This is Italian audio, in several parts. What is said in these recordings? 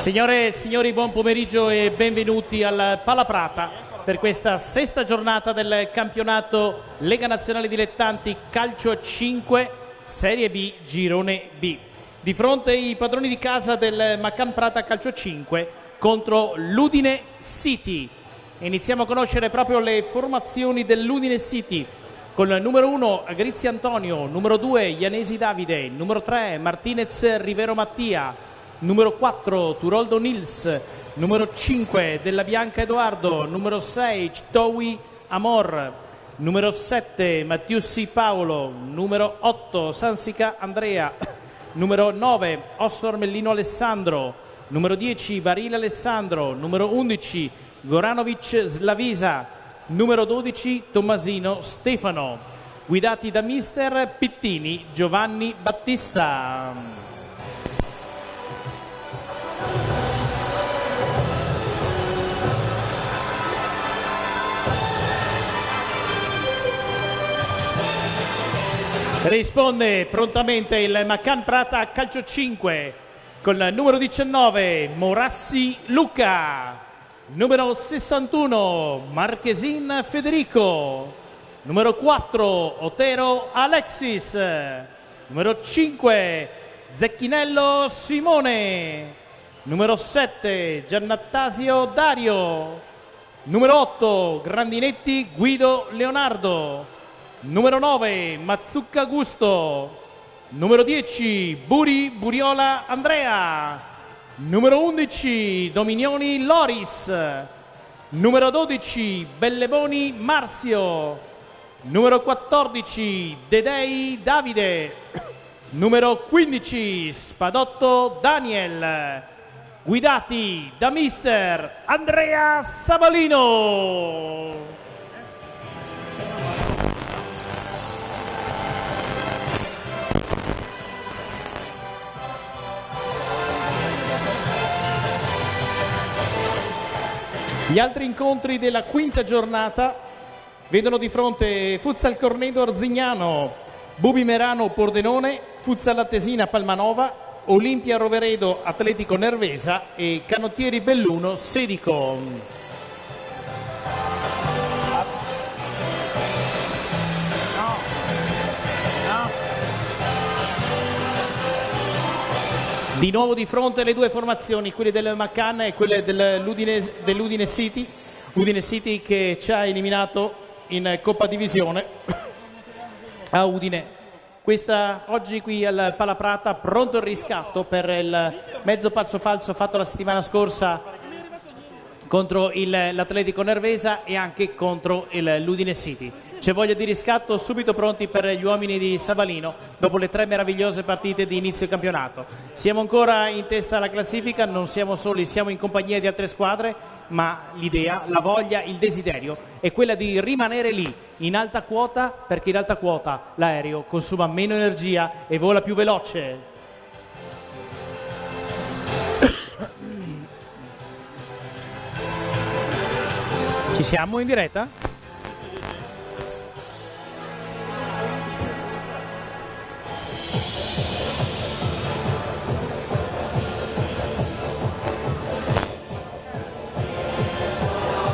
Signore e signori, buon pomeriggio e benvenuti al Palaprata per questa sesta giornata del campionato Lega Nazionale Dilettanti Calcio 5 Serie B Girone B. Di fronte i padroni di casa del Macan Prata Calcio 5 contro l'Udine City. Iniziamo a conoscere proprio le formazioni dell'Udine City. Con il numero 1 Agrizzi Antonio, numero 2 Ianesi Davide, numero 3 Martinez Rivero Mattia, numero 4 Turoldo Nils, numero 5 Della Bianca Edoardo, numero 6 Chtowi Amor, numero 7 Mattiussi Paolo, numero 8 Sansica Andrea, numero 9 Ossor Mellino Alessandro, numero 10 Barile Alessandro, numero 11 Goranovic Slavisa, numero 12 Tommasino Stefano, guidati da mister Pittini Giovanni Battista. Risponde prontamente il Macan Prata Calcio 5 con il numero 19 Morassi Luca, numero 61 Marchesin Federico, numero 4 Otero Alexis, numero 5 Zecchinello Simone, numero 7 Giannattasio Dario, numero 8 Grandinetti Guido Leonardo, numero 9 Mazzucca Gusto, numero 10 Buriola Andrea, numero 11 Dominioni Loris, numero 12 Belleboni Marzio, numero 14 Dedei Davide, numero 15 Spadotto Daniel, guidati da mister Andrea Sabalino. Gli altri incontri della quinta giornata vedono di fronte Futsal Cornedo Arzignano, Bubi Merano Pordenone, Futsal Attesina Palmanova, Olimpia Roveredo Atletico Nervesa e Canottieri Belluno Sedico. Di nuovo di fronte le due formazioni, quelle del Macan e quelle dell'Udine City. Udine City che ci ha eliminato in Coppa Divisione a Udine. Questa oggi qui al Palaprata, pronto il riscatto per il mezzo passo falso fatto la settimana scorsa contro l'Atletico Nervesa e anche contro l'Udine City. C'è voglia di riscatto, subito pronti per gli uomini di Sabalino dopo le 3 meravigliose partite di inizio campionato. Siamo ancora in testa alla classifica, non siamo soli, siamo in compagnia di altre squadre, ma l'idea, la voglia, il desiderio è quella di rimanere lì in alta quota, perché in alta quota l'aereo consuma meno energia e vola più veloce. Ci siamo in diretta?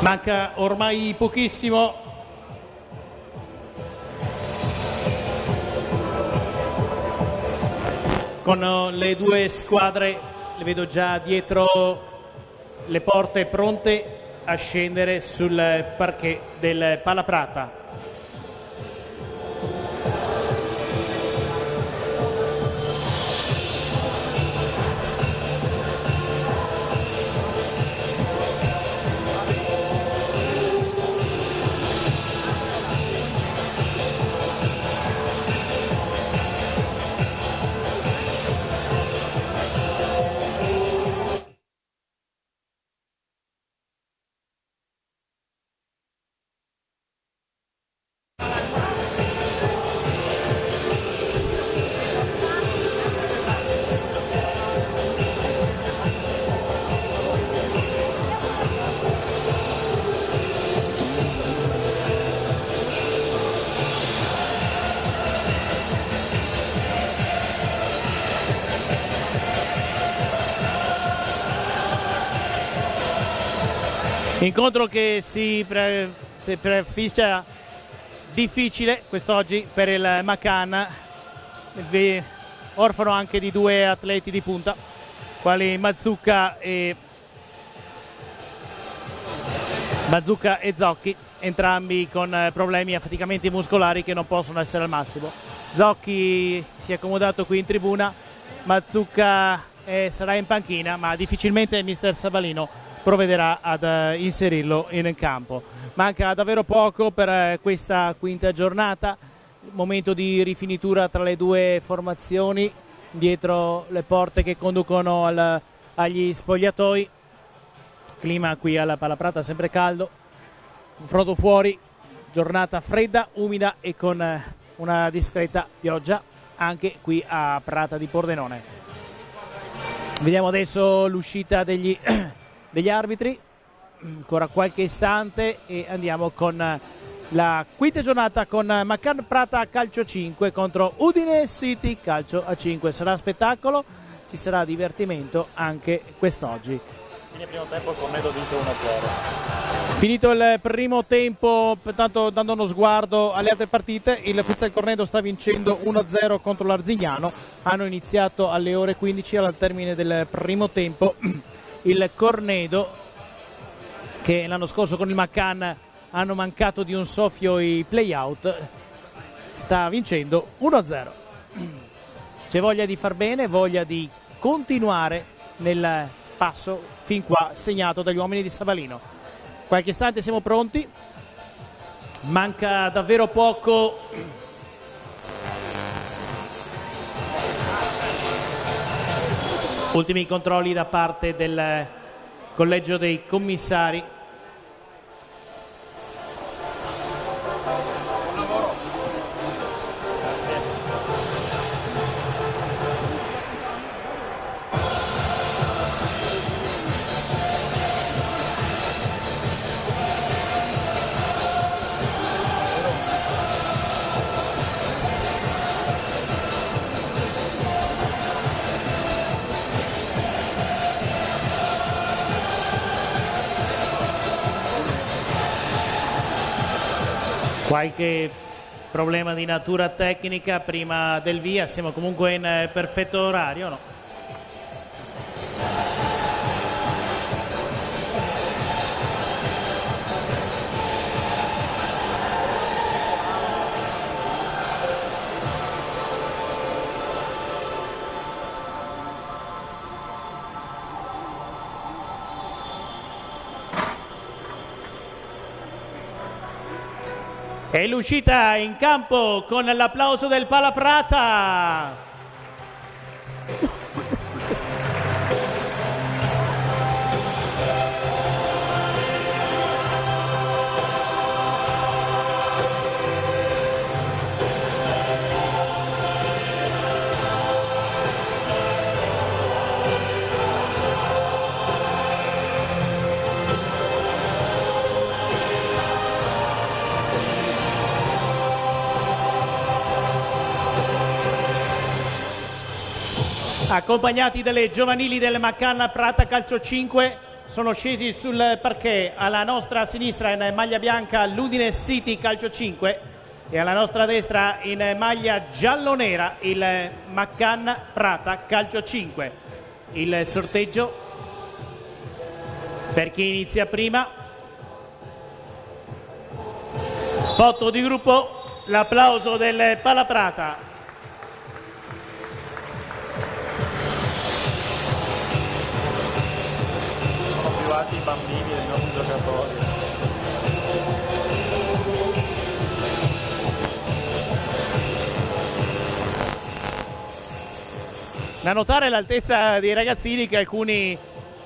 Manca ormai pochissimo. Con le due squadre, le vedo già dietro le porte pronte a scendere sul parquet del Palaprata. Incontro che si prefigge difficile quest'oggi per il Macan, orfano anche di due atleti di punta, quali Mazzucca e Zocchi, entrambi con problemi e affaticamenti muscolari che non possono essere al massimo. Zocchi si è accomodato qui in tribuna, Mazzucca sarà in panchina, ma difficilmente il mister Sabalino provvederà ad inserirlo in campo. Manca davvero poco per questa quinta giornata, momento di rifinitura tra le due formazioni, dietro le porte che conducono agli spogliatoi. Clima qui alla Palaprata sempre caldo, confronto fuori, giornata fredda, umida e con una discreta pioggia anche qui a Prata di Pordenone. Vediamo adesso l'uscita degli arbitri, ancora qualche istante e andiamo con la quinta giornata con Macan Prata calcio 5 contro Udine City calcio a 5. Sarà spettacolo, ci sarà divertimento anche quest'oggi. Fine primo tempo il Cornedo vince 1-0. Finito il primo tempo, pertanto dando uno sguardo alle altre partite, il Futsal Cornedo sta vincendo 1-0 contro l'Arzignano. Hanno iniziato alle ore 15 al termine del primo tempo. Il Cornedo, che l'anno scorso con il Macan hanno mancato di un soffio i play-out, sta vincendo 1-0. C'è voglia di far bene, voglia di continuare nel passo fin qua segnato dagli uomini di Sabalino. Qualche istante siamo pronti, manca davvero poco. Ultimi controlli da parte del collegio dei commissari. Qualche problema di natura tecnica prima del via, siamo comunque in perfetto orario, no? E l'uscita in campo con l'applauso del Palaprata. Accompagnati dalle giovanili del Macan Prata calcio 5, sono scesi sul parquet. Alla nostra sinistra in maglia bianca l'Udine City calcio 5 e alla nostra destra in maglia giallonera il Macan Prata calcio 5. Il sorteggio per chi inizia prima. Foto di gruppo, l'applauso del Palaprata. I bambini dei nostri giocatori. Da notare l'altezza dei ragazzini, che alcuni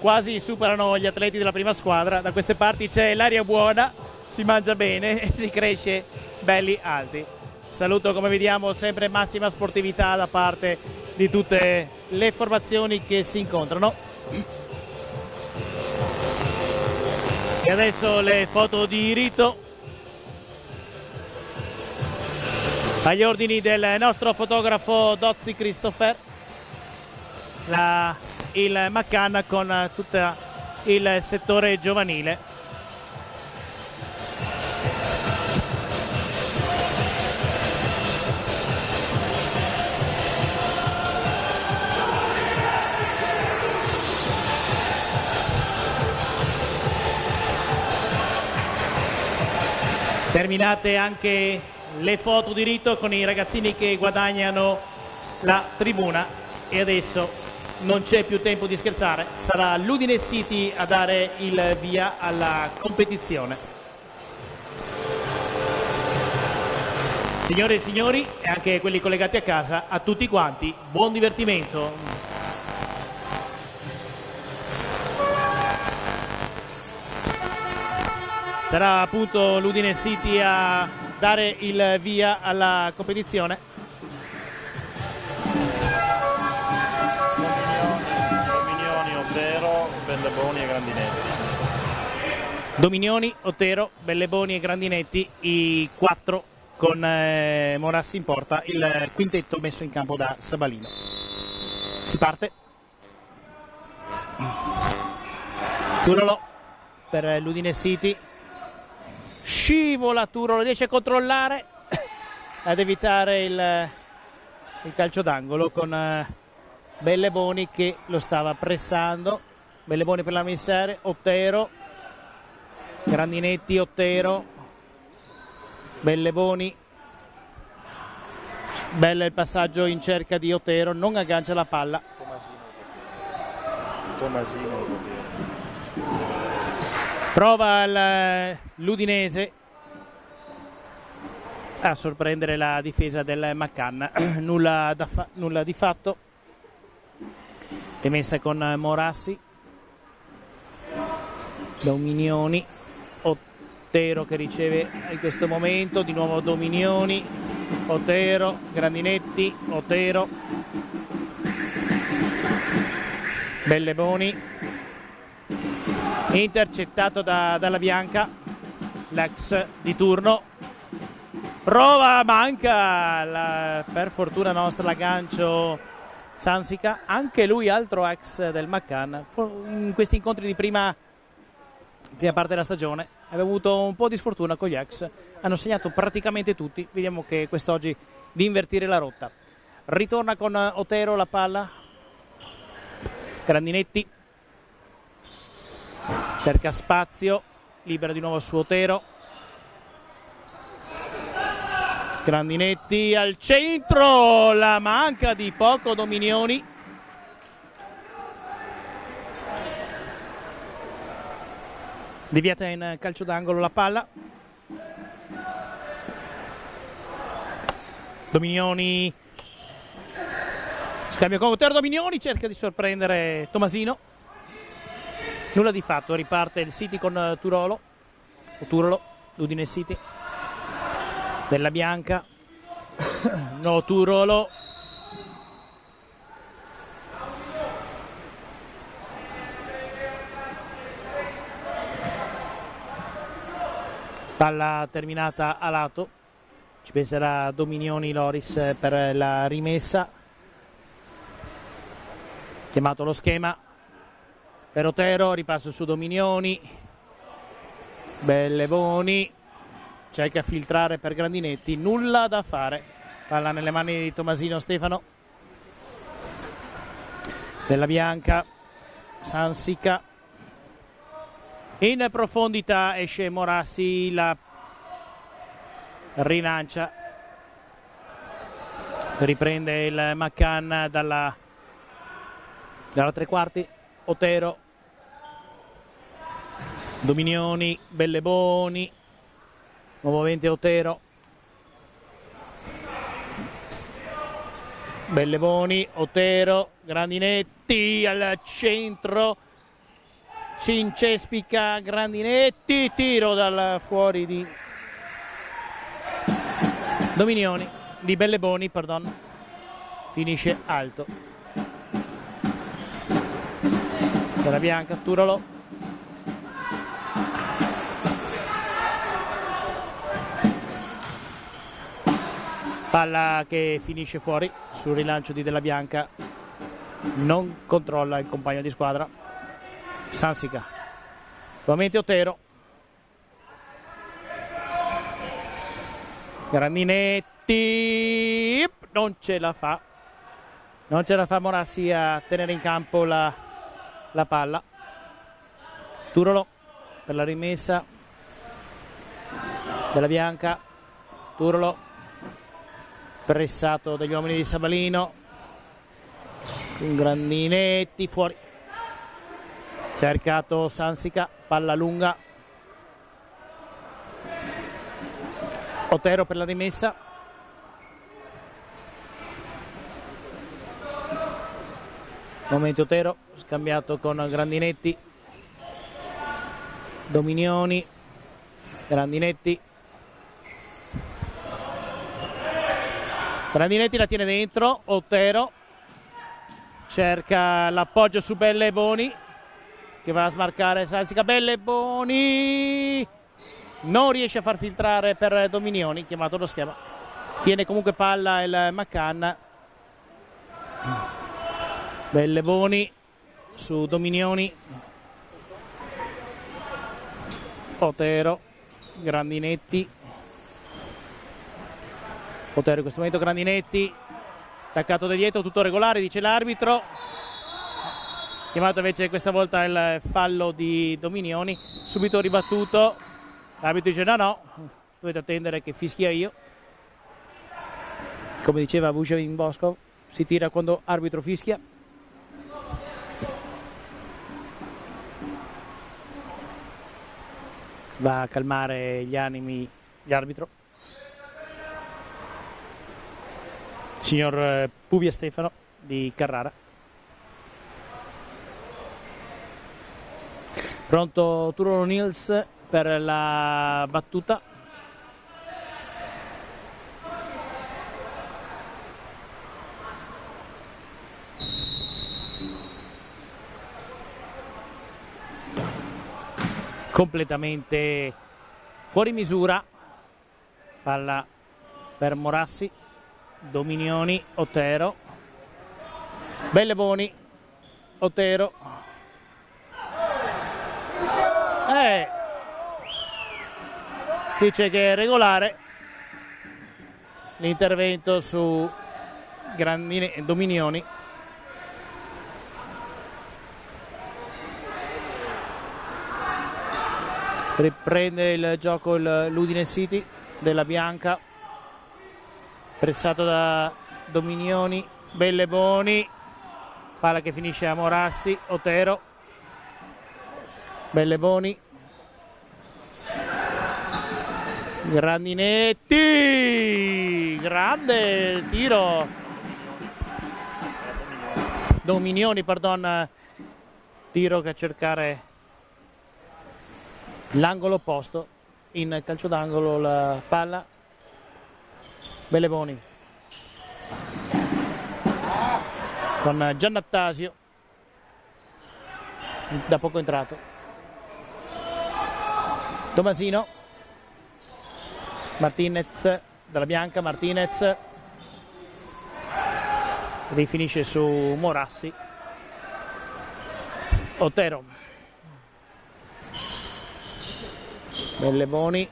quasi superano gli atleti della prima squadra. Da queste parti c'è l'aria buona, si mangia bene e si cresce belli alti. Saluto, come vediamo, sempre massima sportività da parte di tutte le formazioni che si incontrano. E adesso le foto di rito agli ordini del nostro fotografo Dozzi Christopher. Il Macan con tutto il settore giovanile. Terminate anche le foto di rito con i ragazzini che guadagnano la tribuna e adesso non c'è più tempo di scherzare, sarà l'Udine City a dare il via alla competizione. Signore e signori, e anche quelli collegati a casa, a tutti quanti, buon divertimento. Sarà appunto l'Udine City a dare il via alla competizione. Dominioni, Otero, Belleboni e Grandinetti. Dominioni, Otero, Belleboni e Grandinetti, i 4 con Morassi in porta, il quintetto messo in campo da Sabalino. Si parte. Turolo per l'Udine City. Scivola Turolo, riesce a controllare ad evitare il calcio d'angolo con Belleboni che lo stava pressando. Belleboni per la missere, Otero, Grandinetti, Otero, Belleboni, bello il passaggio in cerca di Otero, non aggancia la palla. Tomasino. Prova l'Udinese a sorprendere la difesa del McCann, nulla di fatto. Rimessa con Morassi, Dominioni, Otero che riceve in questo momento, di nuovo Dominioni, Otero, Grandinetti, Otero, Belleboni, intercettato dalla Bianca, l'ex di turno, prova, manca, per fortuna nostra l'aggancio Sansica, anche lui altro ex del McCann. In questi incontri di prima parte della stagione aveva avuto un po' di sfortuna con gli ex, hanno segnato praticamente tutti, vediamo che quest'oggi di invertire la rotta. Ritorna con Otero la palla, Grandinetti cerca spazio, libera di nuovo su Otero, Grandinetti al centro, la manca di poco Dominioni. Deviata in calcio d'angolo la palla. Dominioni, scambio con Otero, Dominioni cerca di sorprendere Tomasino. Nulla di fatto, riparte il City con Turolo, l'Udine City, Della Bianca, no Turolo, palla terminata a lato, ci penserà Dominioni Loris per la rimessa, chiamato lo schema per Otero, ripasso su Dominioni, Belleboni, cerca a filtrare per Grandinetti, nulla da fare, palla nelle mani di Tomasino Stefano, Della Bianca, Sansica, in profondità esce Morassi, la rilancia, riprende il McCann dalla tre quarti, Otero, Dominioni, Belleboni, nuovamente Otero, Belleboni, Otero, Grandinetti al centro, ci incespica Grandinetti, tiro dal fuori di Dominioni, di Belleboni, pardon, finisce alto. Della Bianca, Turolo, palla che finisce fuori sul rilancio di Della Bianca, non controlla il compagno di squadra Sansica, nuovamente Otero, Grandinetti, non ce la fa Morassi a tenere in campo la palla. Turolo per la rimessa, della Bianca, Turolo, pressato dagli uomini di Sabalino, con Grandinetti, fuori, cercato Sansica, palla lunga, Otero per la rimessa, momento Otero, scambiato con Grandinetti, Dominioni, Grandinetti, la tiene dentro, Otero cerca l'appoggio su Belleboni che va a smarcare Sansica, Belleboni non riesce a far filtrare per Dominioni, chiamato lo schema, tiene comunque palla il McCann, Belleboni su Dominioni, Otero, Grandinetti, Otero in questo momento, Grandinetti attaccato da dietro, tutto regolare dice l'arbitro, chiamato invece questa volta il fallo di Dominioni, subito ribattuto, l'arbitro dice no, dovete attendere che fischia io, come diceva Vujovic Bosco, si tira quando arbitro fischia. Va a calmare gli animi l'arbitro, signor Puvia Stefano di Carrara. Pronto Turolo Nils per la battuta. Completamente fuori misura, palla per Morassi, Dominioni, Otero, Belleboni, Otero, dice che è regolare l'intervento su Dominioni. Riprende il gioco l'Udine City della Bianca, pressato da Dominioni, Belleboni, palla che finisce a Morassi, Otero, Belleboni, Grandinetti, grande il tiro, Dominioni, pardon, tiro che a cercare l'angolo opposto, in calcio d'angolo la palla, Belleboni con Giannattasio, da poco entrato, Tomasino, Martinez della Bianca, Martinez rifinisce su Morassi, Otero, Belleboni,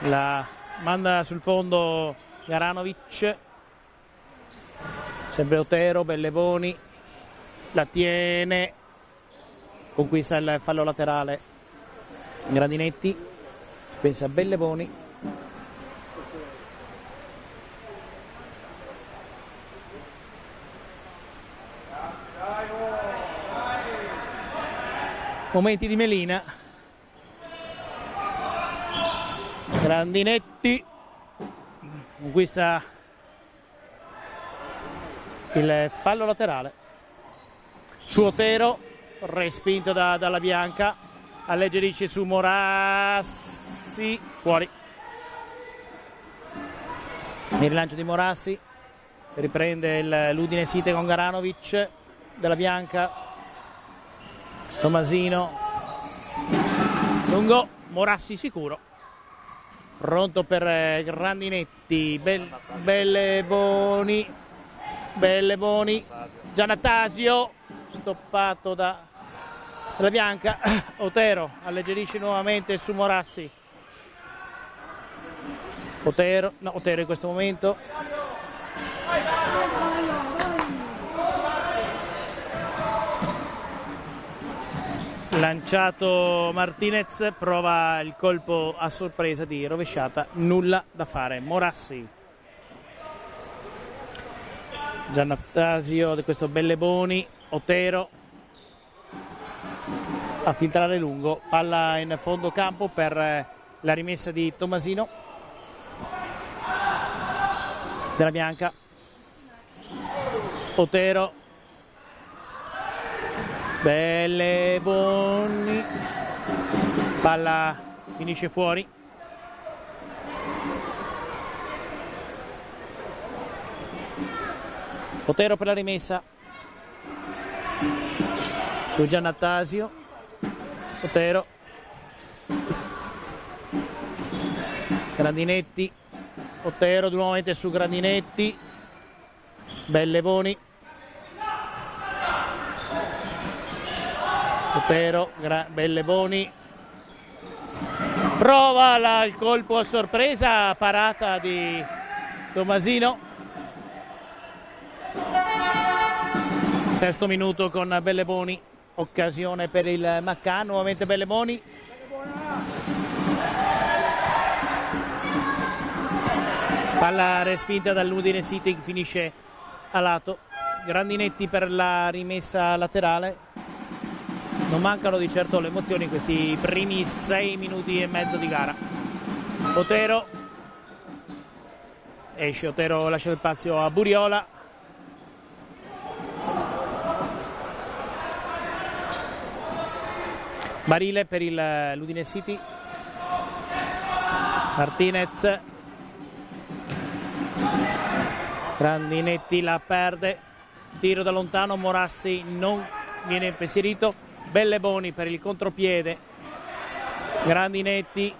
la manda sul fondo Garanovic, sempre Otero, Belleboni, la tiene, conquista il fallo laterale Grandinetti, pensa Belleboni, momenti di melina, Grandinetti conquista il fallo laterale su Otero, respinto dalla Bianca, alleggerisce su Morassi, fuori, il rilancio di Morassi, riprende l'Udine City con Garanovic della Bianca, Tomasino, lungo, Morassi sicuro, pronto per Grandinetti, Belleboni, Giannattasio, stoppato dalla Bianca, Otero alleggerisce nuovamente su Morassi, Otero in questo momento, Lanciato Martinez, prova il colpo a sorpresa di rovesciata, nulla da fare. Morassi, Giannattasio di questo Belleboni, Otero a filtrare lungo, palla in fondo campo per la rimessa di Tomasino. Della Bianca, Otero, Belleboni, palla finisce fuori. Otero per la rimessa su Giannattasio. Otero, Grandinetti, Otero nuovamente su Grandinetti, Belleboni, Otero, Belleboni, prova il colpo a sorpresa, parata di Tomasino. Sesto minuto con Belleboni, occasione per il Maccà, nuovamente Belleboni. Palla respinta dall'Udine City che finisce a lato. Grandinetti per la rimessa laterale. Non mancano di certo le emozioni in questi primi 6 minuti e mezzo di gara. Otero esce, Otero lascia il spazio a Buriola. Barile per l'Udine City. Martinez, Grandinetti la perde, tiro da lontano, Morassi non viene impensierito. Belleboni per il contropiede, Grandinetti,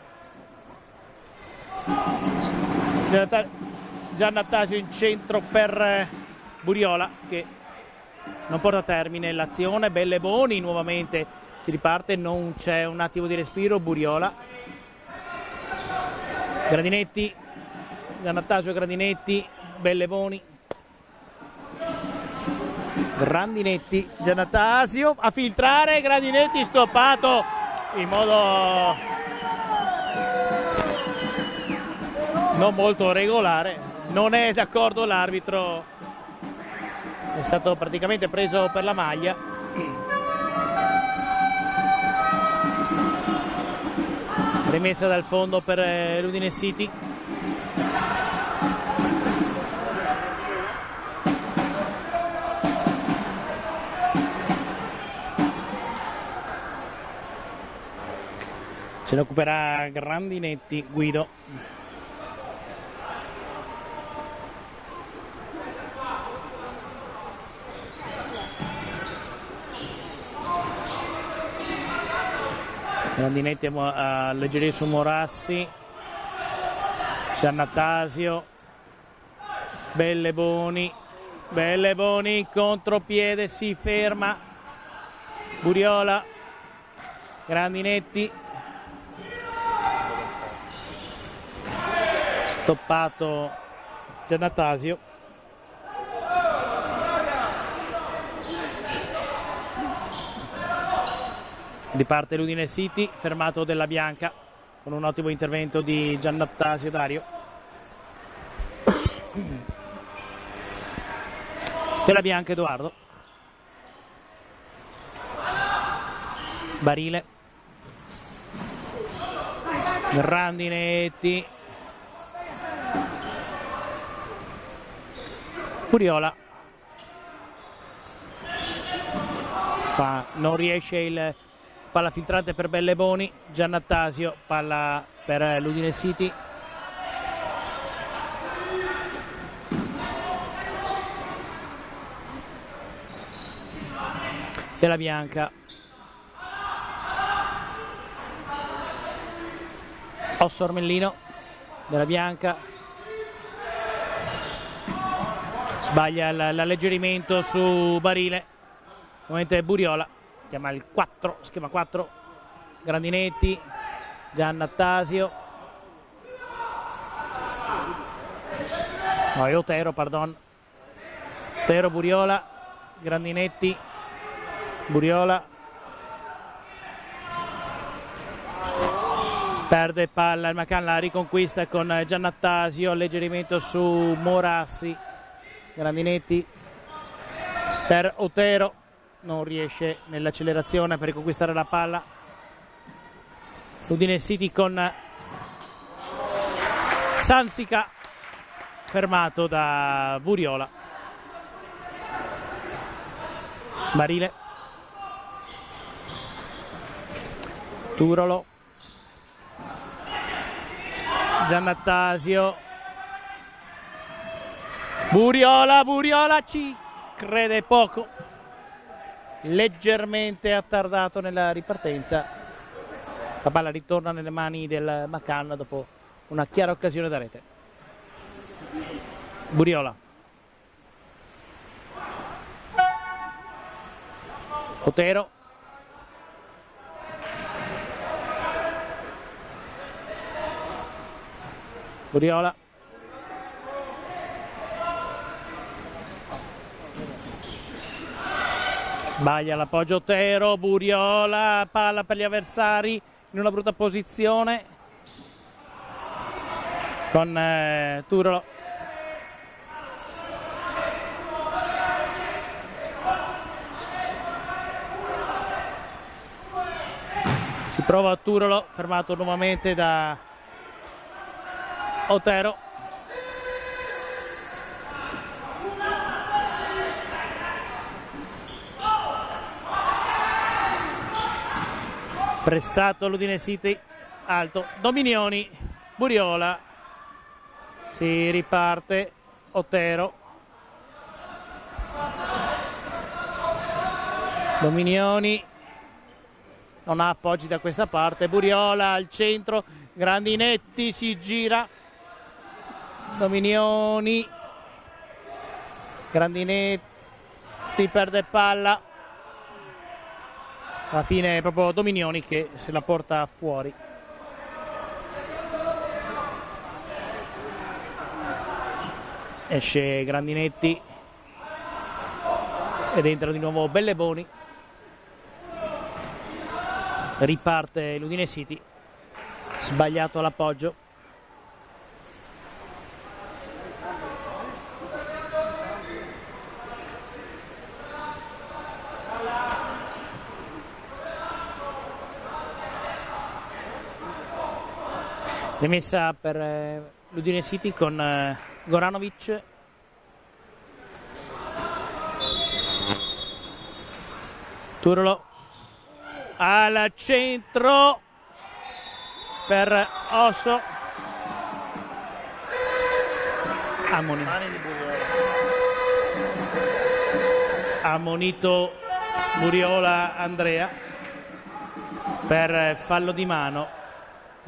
Giannattasio in centro per Buriola che non porta a termine l'azione. Belleboni nuovamente si riparte, non c'è un attimo di respiro. Buriola, Grandinetti, Giannattasio, Grandinetti, Belleboni, Grandinetti, Giannattasio a filtrare, Grandinetti stoppato in modo non molto regolare, non è d'accordo l'arbitro, è stato praticamente preso per la maglia. Rimessa dal fondo per l'Udine City. Se ne occuperà Grandinetti, Guido. Grandinetti a alleggerire su Morassi. Giannattasio, Belleboni, contropiede, si ferma. Buriola, Grandinetti. Stoppato Giannattasio. Riparte l'Udine City, fermato della Bianca con un ottimo intervento di Giannattasio Dario. Della Bianca Edoardo. Barile, Grandinetti, Buriola non riesce il palla filtrante per Belleboni. Giannattasio, palla per l'Udine City. Della Bianca, Osso Ormellino, Della Bianca sbaglia l'alleggerimento su Barile, nuovamente Buriola chiama il 4, schema 4. Grandinetti, Giannattasio, no, è Otero, pardon. Otero, Buriola, Grandinetti, Buriola, Perde palla il Macan, la riconquista con Giannattasio, alleggerimento su Morassi. Grandinetti per Otero, non riesce nell'accelerazione per riconquistare la palla. Udine City con Sansica, fermato da Buriola. Barile, Turolo, Giannattasio, Buriola ci crede poco, leggermente attardato nella ripartenza. La palla ritorna nelle mani del Macan dopo una chiara occasione da rete. Buriola, Otero, Buriola, sbaglia l'appoggio Otero, Buriola, palla per gli avversari in una brutta posizione con Turolo. Si prova a Turolo, fermato nuovamente da Otero. Pressato l'Udine City, alto, Dominioni, Buriola, si riparte, Otero, Dominioni, non ha appoggi da questa parte, Buriola al centro, Grandinetti si gira, Dominioni, Grandinetti perde palla. Alla fine è proprio Dominioni che se la porta fuori. Esce Grandinetti ed entra di nuovo Belleboni. Riparte l'Udine City, sbagliato l'appoggio. Rimessa per l'Udine City con Goranovic. Turolo al centro per Osso. Ammonito Buriola Andrea per fallo di mano.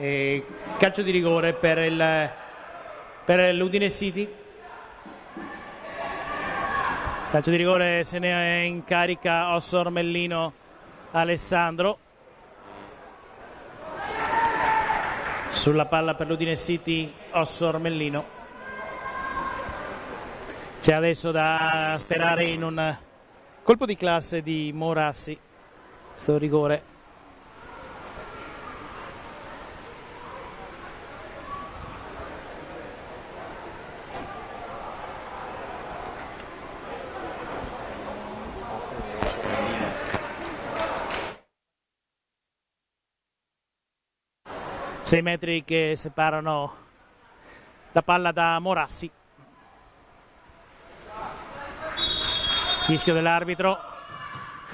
E calcio di rigore per l'Udine City. Calcio di rigore, se ne è in carica Osso Ormellino Alessandro. Sulla palla per l'Udine City Osso Ormellino. C'è adesso da sperare in un colpo di classe di Morassi. Questo rigore. Sei metri che separano la palla da Morassi. Fischio dell'arbitro.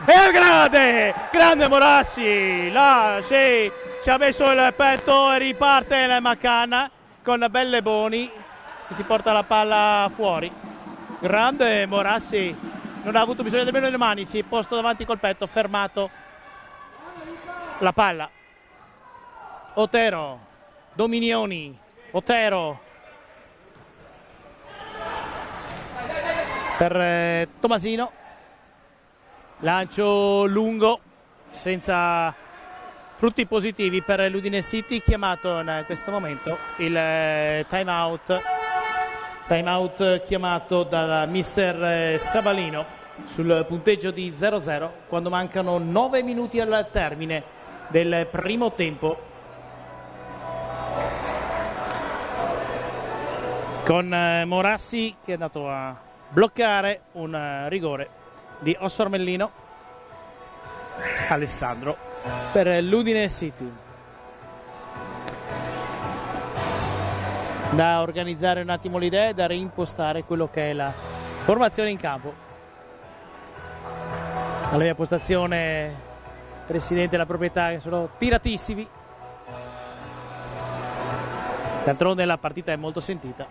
E grande Morassi, là sì, ci ha messo il petto e riparte il Macan con Belleboni che si porta la palla fuori. Grande Morassi, non ha avuto bisogno nemmeno delle mani, si è posto davanti col petto, fermato la palla. Otero, Dominioni, Otero per Tomasino, lancio lungo senza frutti positivi per l'Udine City, chiamato in questo momento il time out chiamato da mister Sabalino sul punteggio di 0-0 quando mancano 9 minuti al termine del primo tempo. con Morassi che è andato a bloccare un rigore di Ossormellino. Alessandro per l'Udine City. Da organizzare un attimo le idee, da reimpostare quello che è la formazione in campo. Alla mia postazione, presidente della proprietà, che sono tiratissimi. D'altronde la partita è molto sentita.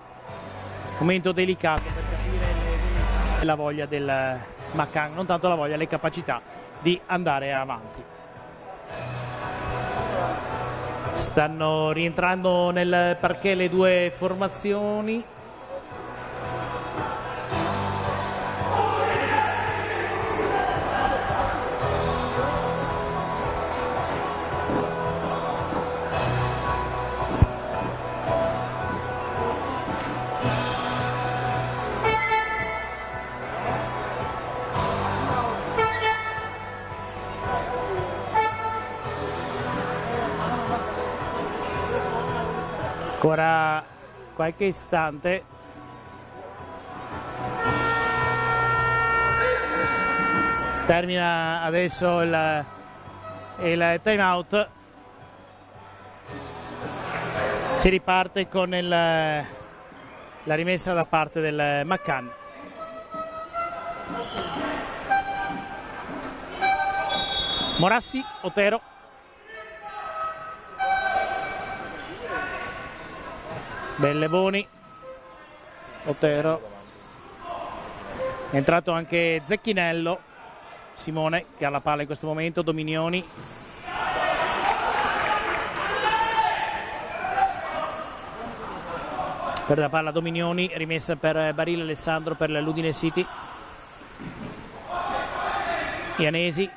Momento delicato per capire la voglia del Macan, non tanto la voglia, le capacità di andare avanti. Stanno rientrando nel parquet le due formazioni. Ancora qualche istante. Termina adesso il time out. Si riparte con la rimessa da parte del Macan. Morassi, Otero. Belleboni, Otero, è entrato anche Zecchinello, Simone che ha la palla in questo momento, Dominioni. Per la palla Dominioni, rimessa per Barile Alessandro per l'Udine City. Ianesi.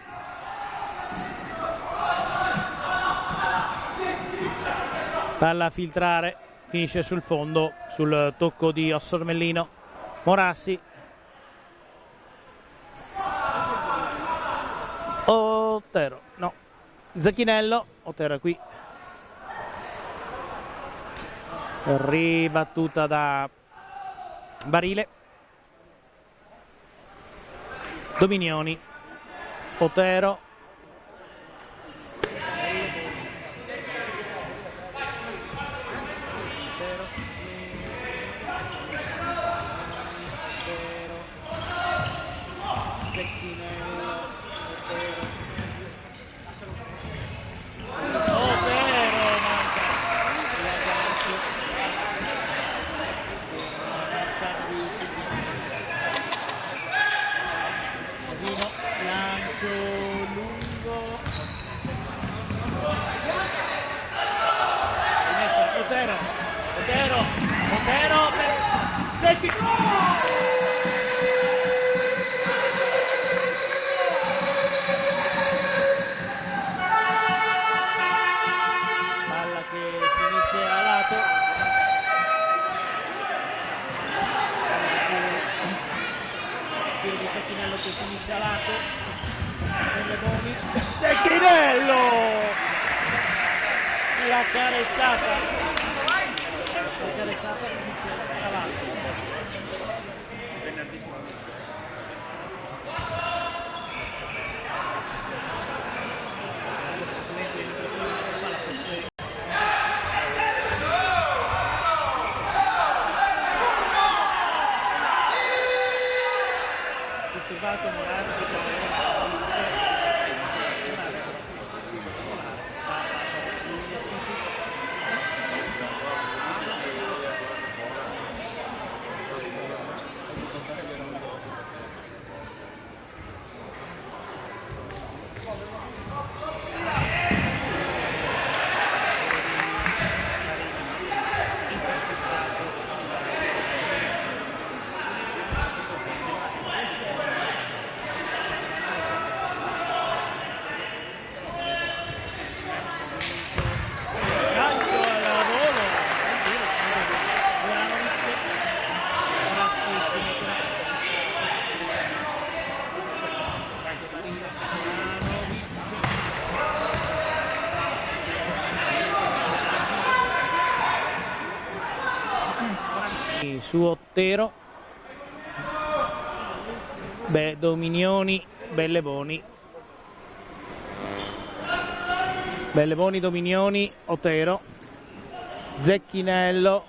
Palla a filtrare. Finisce sul fondo, sul tocco di Ossormellino. Morassi. Otero, no. Zecchinello, Otero è qui. Ribattuta da Barile. Dominioni. Otero. Otero per Zecchinello. Palla che finisce a lato. Tiro di Zecchinello che finisce a lato. Belleboni. Zecchinello! La carezzata. Finisce a lato. Disturbato Morassi su Ottero. Dominioni, Belleboni. Belleboni, Dominioni, Otero. Zecchinello.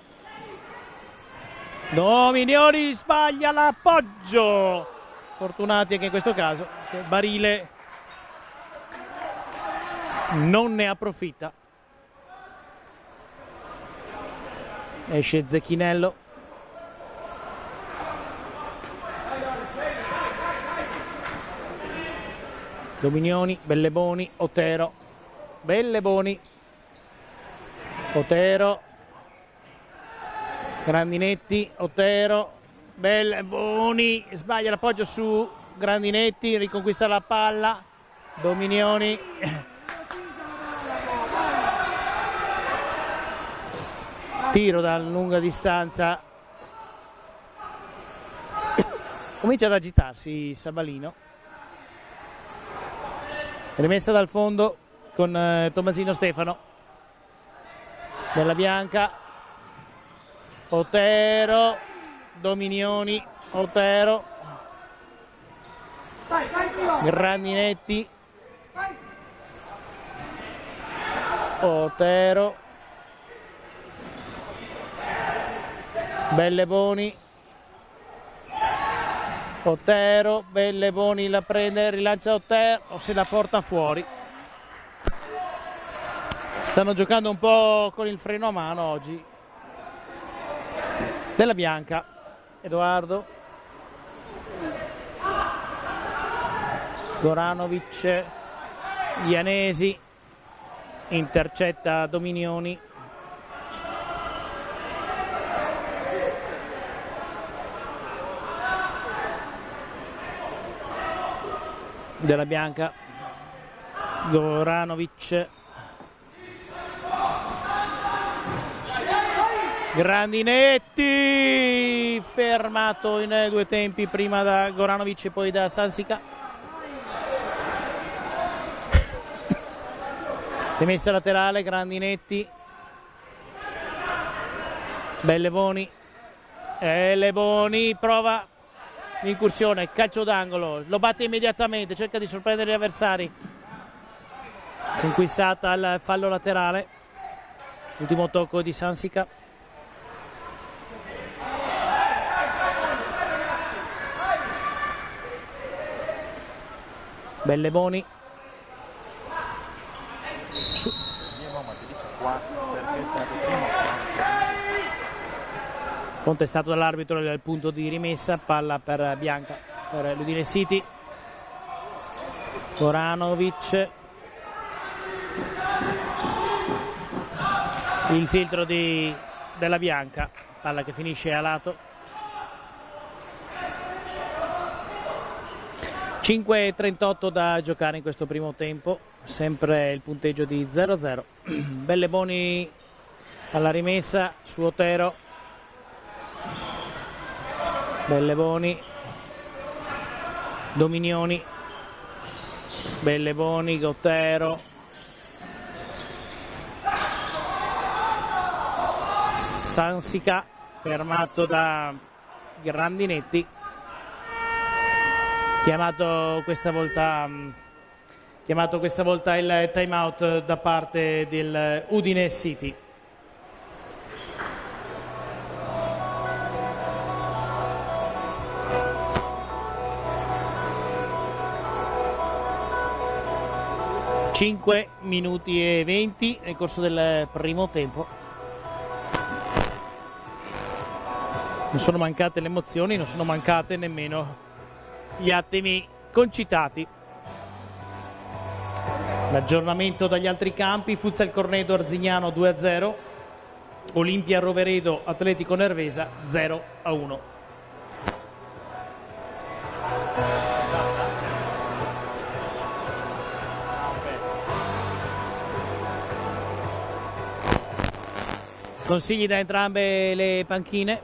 Dominioni sbaglia l'appoggio. Fortunati anche in questo caso. Barile non ne approfitta. Esce Zecchinello. Dominioni, Belleboni, Otero. Belleboni, Otero. Grandinetti, Otero. Belleboni sbaglia l'appoggio su Grandinetti, riconquista la palla. Dominioni. Tiro da lunga distanza. Comincia ad agitarsi Sabalino. Rimessa dal fondo con Tommasino Stefano. Della Bianca. Otero. Dominioni. Otero. Grandinetti. Otero. Belleboni. Otero, Belleboni la prende, rilancia Otero, se la porta fuori. Stanno giocando un po' con il freno a mano oggi. Della Bianca, Edoardo. Goranovic, Ianesi, intercetta Dominioni. Della Bianca, Goranovic, Grandinetti, fermato in due tempi, prima da Goranovic e poi da Sansica. Rimessa laterale, Grandinetti, Belleboni, Belleboni prova l'incursione, calcio d'angolo, lo batte immediatamente, cerca di sorprendere gli avversari. Conquistata al fallo laterale. Ultimo tocco di Sansica. Belleboni. Contestato dall'arbitro il punto di rimessa, palla per Bianca, per l'Udine City. Goranovic, il filtro della Bianca, palla che finisce a lato. 5:38 da giocare in questo primo tempo, sempre il punteggio di 0-0. Belleboni alla rimessa su Otero. Belleboni, Dominioni, Belleboni, Otero, Sansica, fermato da Grandinetti, chiamato questa volta il time out da parte del Udine City. Cinque minuti e 20 nel corso del primo tempo. Non sono mancate le emozioni, non sono mancate nemmeno gli attimi concitati. L'aggiornamento dagli altri campi: Futsal Corneto Arzignano 2-0, Olimpia Roveredo Atletico Nervesa 0-1. Consigli da entrambe le panchine.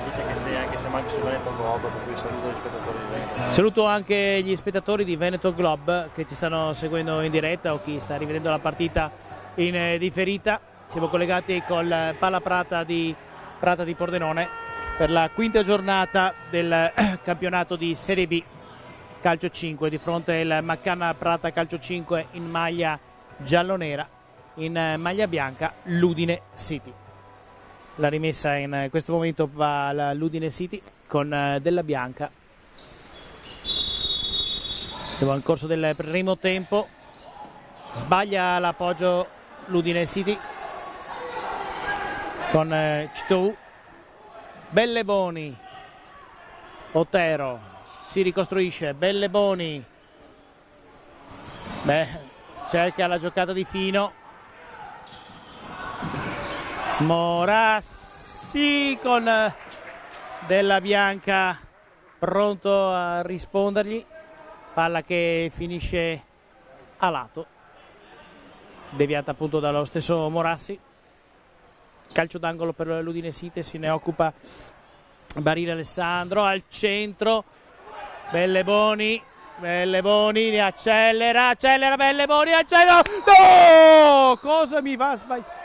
Dice che sei anche se manchi su Veneto Globe, per cui saluto gli spettatori di Veneto. Saluto anche gli spettatori di Veneto Globe che ci stanno seguendo in diretta o chi sta rivedendo la partita in differita. Siamo collegati col Pala Prata di Pordenone per la quinta giornata del campionato di Serie B Calcio 5, di fronte al Maccanna Prata Calcio 5 in maglia giallonera, in maglia bianca l'Udine City. La rimessa in questo momento va all'Udine City con Della Bianca. Siamo al corso del primo tempo, sbaglia l'appoggio l'Udine City con Citou, Belleboni, Otero, si ricostruisce, Belleboni, cerca la giocata di Fino, Morassi con Della Bianca pronto a rispondergli, palla che finisce a lato, deviata appunto dallo stesso Morassi. Calcio d'angolo per l'Udine City, se ne occupa Barile Alessandro al centro, Belleboni accelera Belleboni al centro, no! Cosa mi va a sbagliare?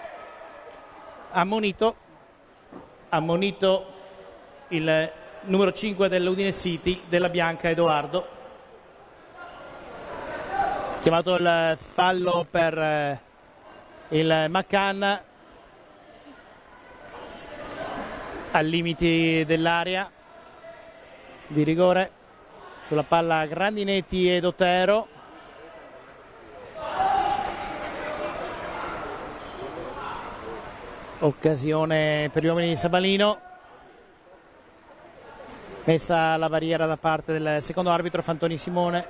Ammonito il numero 5 dell'Udine City, Della Bianca Edoardo, chiamato il fallo per il Maccanna al limite dell'area di rigore. Sulla palla Grandinetti ed Otero, occasione per gli uomini di Sabalino, messa alla barriera da parte del secondo arbitro Fantoni Simone.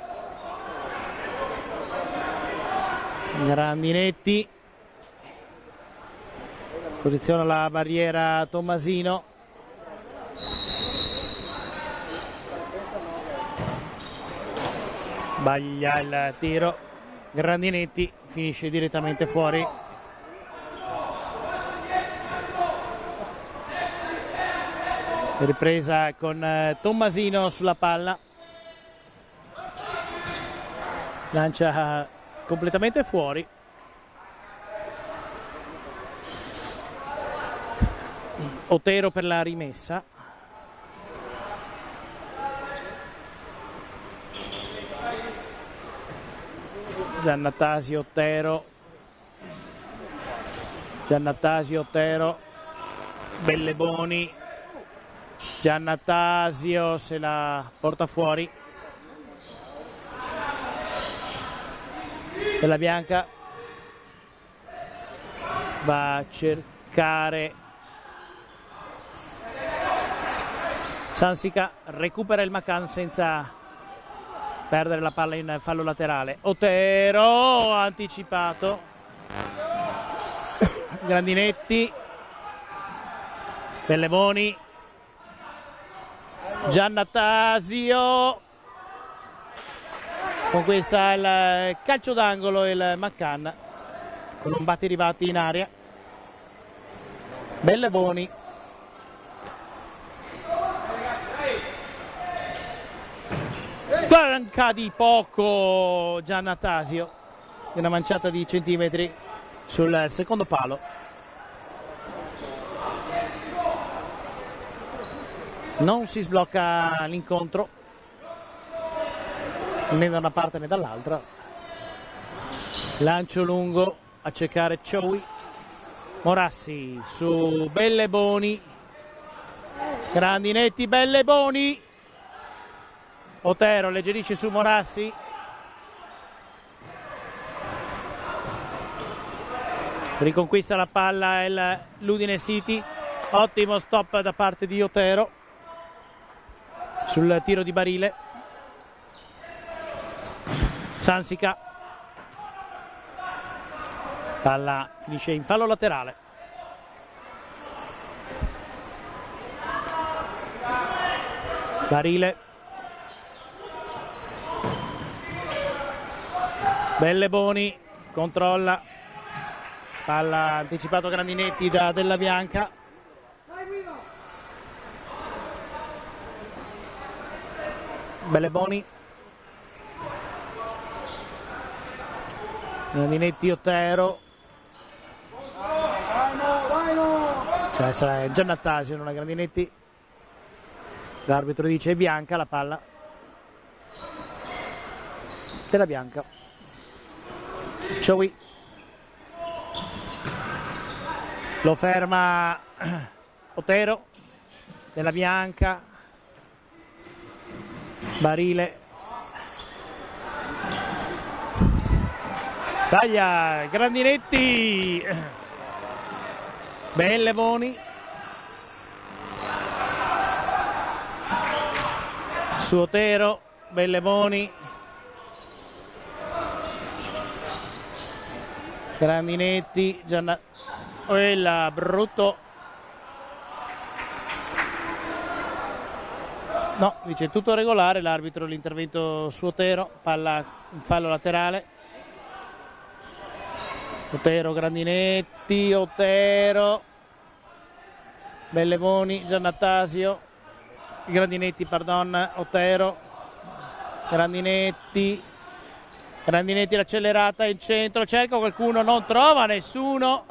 Grandinetti posiziona la barriera Tommasino, sbaglia il tiro, Grandinetti finisce direttamente fuori. Ripresa con Tommasino sulla palla, lancia completamente fuori. Otero per la rimessa, Giannattasio Otero, Belleboni, Giannattasio se la porta fuori, Della Bianca va a cercare Sansica, recupera il Macan senza perdere la palla in fallo laterale. Otero anticipato, Grandinetti, Belleboni, Giannattasio, conquista il calcio d'angolo il Maccanna con un batti ribatti in aria. Belleboni, manca di poco Giannattasio, una manciata di centimetri sul secondo palo. Non si sblocca l'incontro né da una parte né dall'altra. Lancio lungo a cercare Cioi, Morassi su Belleboni, Grandinetti, Belleboni, Otero alleggerisce su Morassi, riconquista la palla l'Udine City, ottimo stop da parte di Otero sul tiro di Barile. Sansica, palla finisce in fallo laterale. Barile, Belleboni controlla, palla anticipato Grandinetti da Della Bianca. Belleboni, Grandinetti, Otero, Cioè sarà Giannattasio, non la Grandinetti. L'arbitro dice bianca la palla. Della bianca. Cioè lo ferma Otero. Della bianca. Barile. Taglia Grandinetti. Bellevoni. Su Otero. Bellevoni. Grandinetti. Quella brutto. No, dice tutto regolare l'arbitro, l'intervento su Otero, palla in fallo laterale. Otero, Grandinetti, Otero, Bellevoni, Giannattasio, Grandinetti, pardon, Otero, Grandinetti, l'accelerata in centro, cerca qualcuno, non trova nessuno.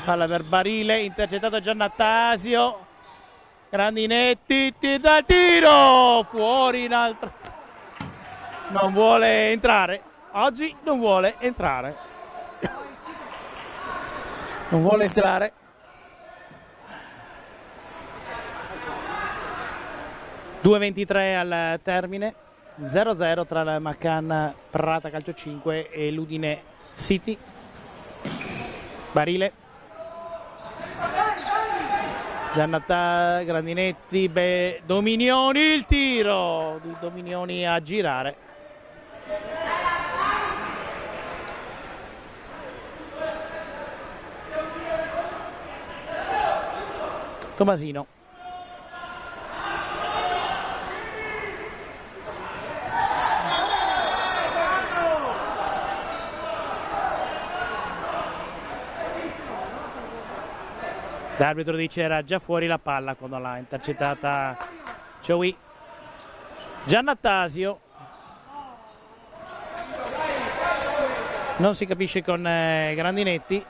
Palla per Barile, intercettato Giannattasio. Grandinetti dal tiro, fuori in altro, non vuole entrare, oggi non vuole entrare, 2:23 al termine, 0-0 tra la Maccan Prata Calcio 5 e l'Udine City. Barile. Grandinetti, Dominioni, il tiro di Dominioni a girare. Tomasino. L'arbitro dice era già fuori la palla quando l'ha intercettata Cioè. Giannattasio. Non si capisce con Grandinetti.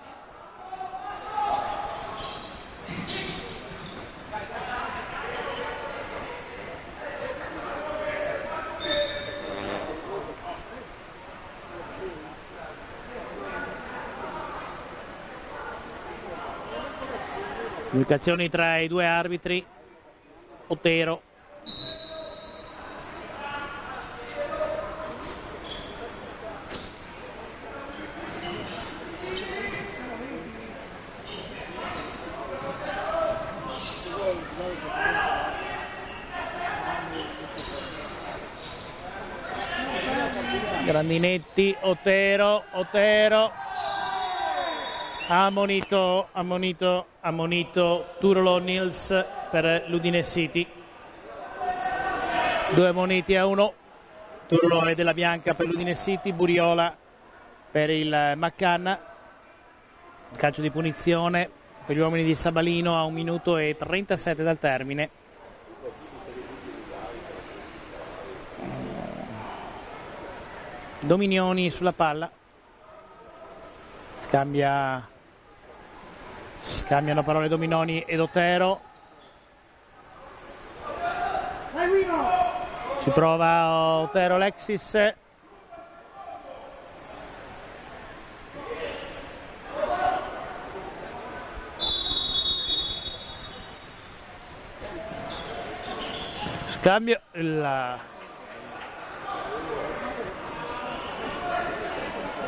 Comunicazioni tra i due arbitri. Otero. Grandinetti, Otero. Ammonito Turlo Nils per l'Udine City. 2 ammoniti a 1. Turlo è della bianca per l'Udine City, Buriola per il Maccan. Calcio di punizione per gli uomini di Sabalino a 1 minuto e 37 dal termine. Dominioni sulla palla. Scambiano parole Dominioni ed Otero. Ci prova Otero, Alexis. Scambio.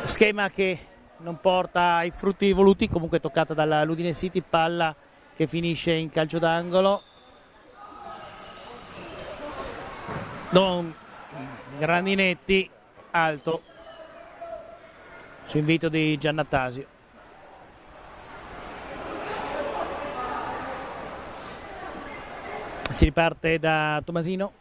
Schema che non porta ai frutti voluti, comunque toccata dall'Udine City, palla che finisce in calcio d'angolo. Grandinetti alto su invito di Giannattasio. Si riparte da Tomasino.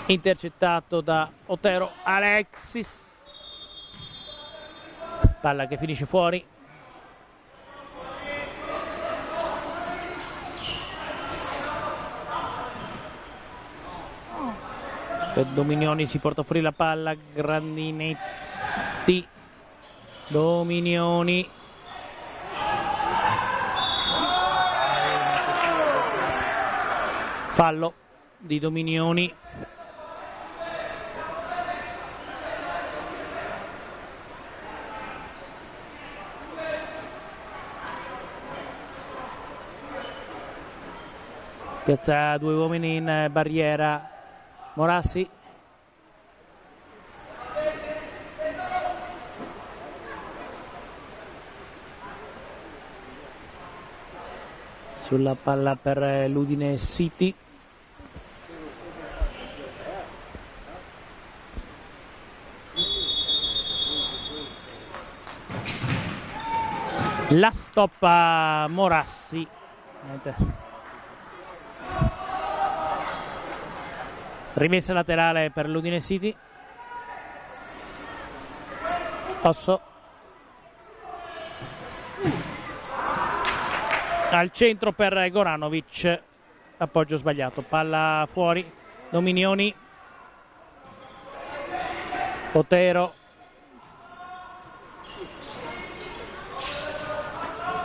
Intercettato da Otero, Alexis, palla che finisce fuori. Per Dominioni si porta fuori la palla, Grandinetti, Dominioni. Fallo di Dominioni. Piazza due uomini in barriera Morassi. Sulla palla per l'Udine City. La stoppa Morassi. Rimessa laterale per l'Udine City. Osso. Al centro per Goranovic. Appoggio sbagliato. Palla fuori. Dominioni. Otero.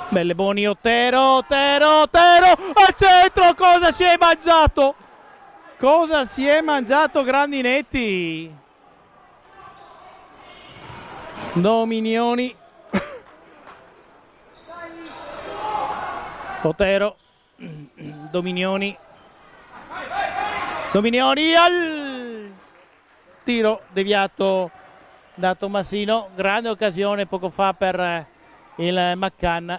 Belle Boni, Otero, Otero, Otero, al centro, cosa si è mangiato? Cosa si è mangiato Grandinetti? Dominioni. Otero. Dominioni. Dominioni al tiro deviato da Tommasino. Grande occasione poco fa per il McCann.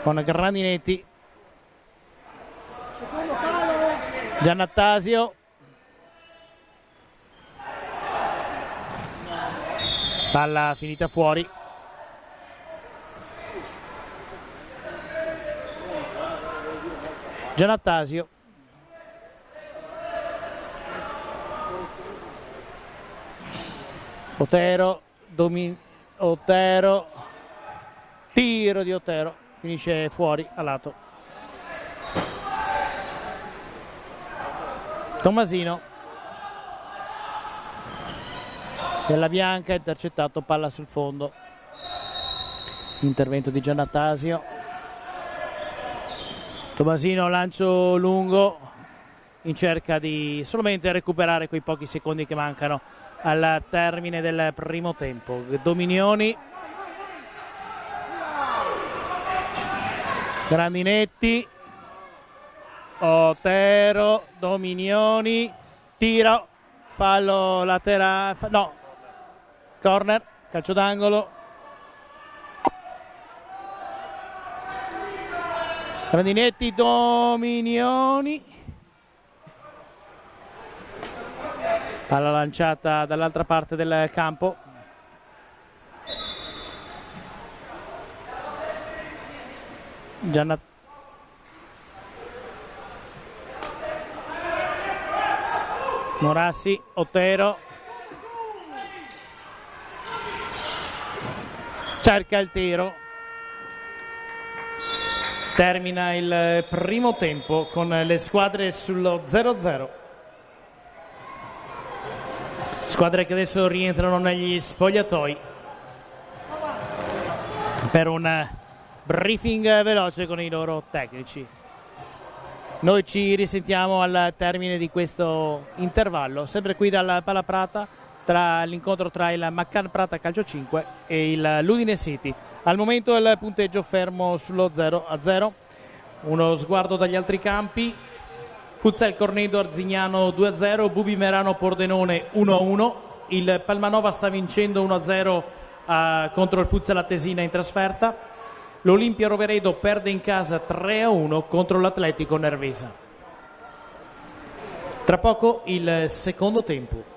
Con Grandinetti. Giannattasio. Palla finita fuori. Giannattasio. Otero. Otero. Tiro di Otero. Finisce fuori a lato. Tommasino. Della Bianca, intercettato, palla sul fondo. Intervento di Giannattasio. Tommasino, lancio lungo in cerca di solamente recuperare quei pochi secondi che mancano al termine del primo tempo. Dominioni. Grandinetti. Otero. Dominioni. Tiro. Fallo laterale. No. Corner. Calcio d'angolo. Grandinetti. Dominioni. Palla lanciata dall'altra parte del campo. Morassi, Otero. Cerca il tiro. Termina il primo tempo con le squadre sullo 0-0. Squadre che adesso rientrano negli spogliatoi per un briefing veloce con i loro tecnici. Noi ci risentiamo al termine di questo intervallo, sempre qui dal Palaprata, tra l'incontro tra il McCann Prata Calcio 5 e il l'Udine City. Al momento il punteggio fermo sullo 0-0. Uno sguardo dagli altri campi. Futsal Cornedo Arzignano 2-0, Bubi Merano Pordenone 1-1. Il Palmanova sta vincendo 1-0 contro il Futsal Attesina in trasferta. L'Olimpia Roveredo perde in casa 3-1 contro l'Atletico Nervesa. Tra poco il secondo tempo.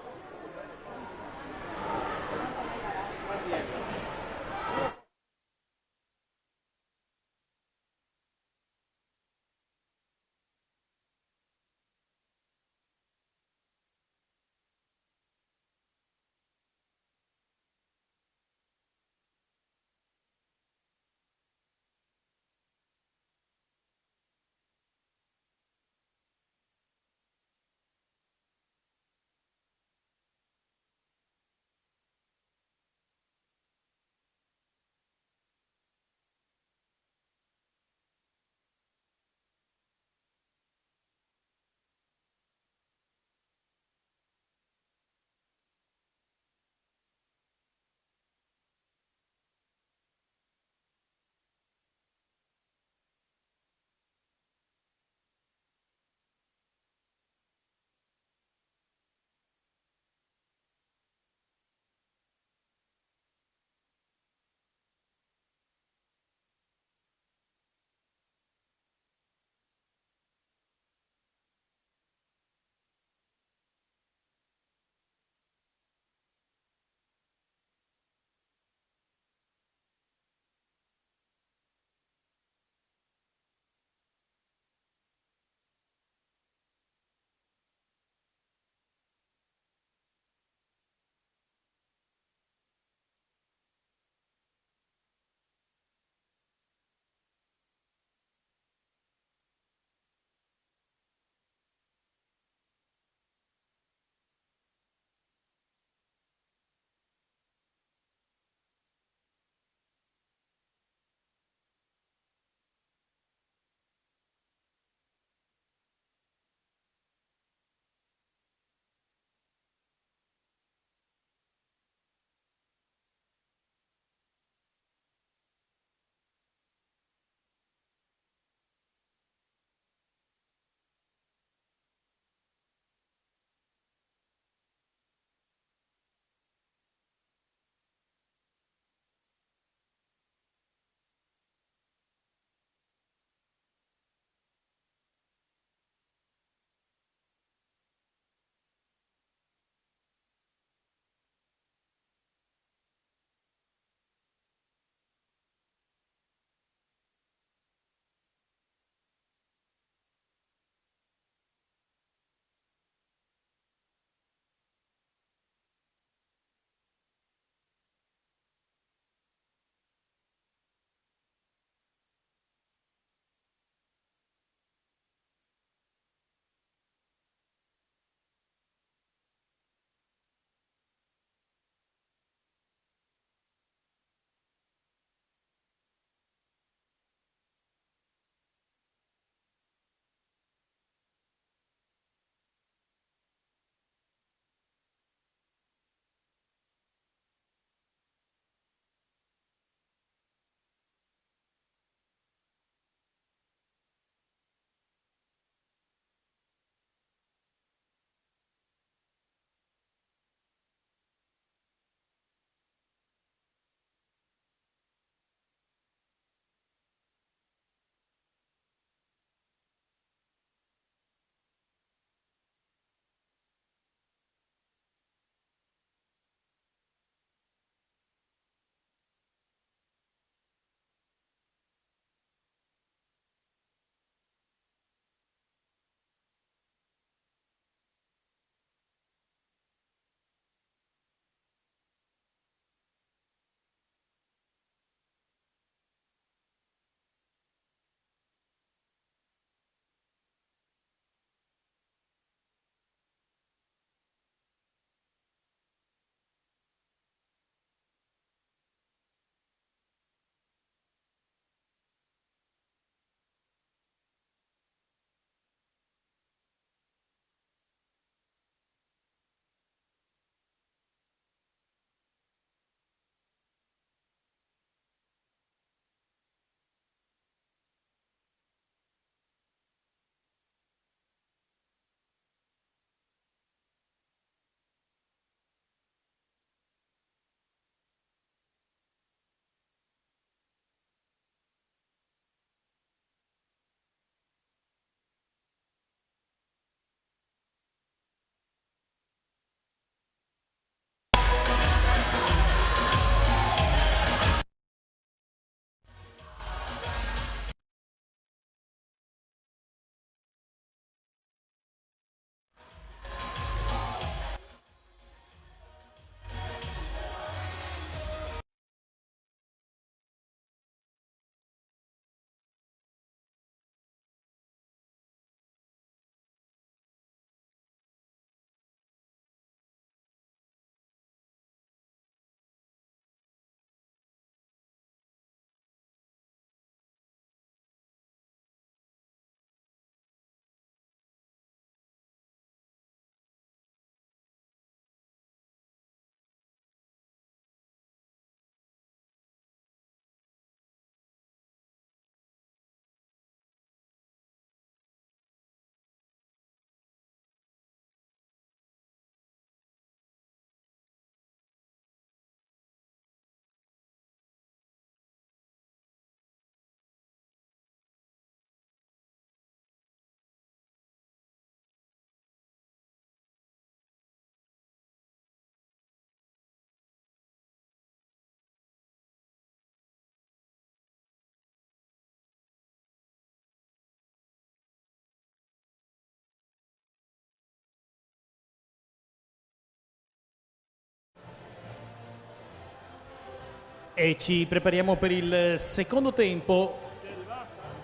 E ci prepariamo per il secondo tempo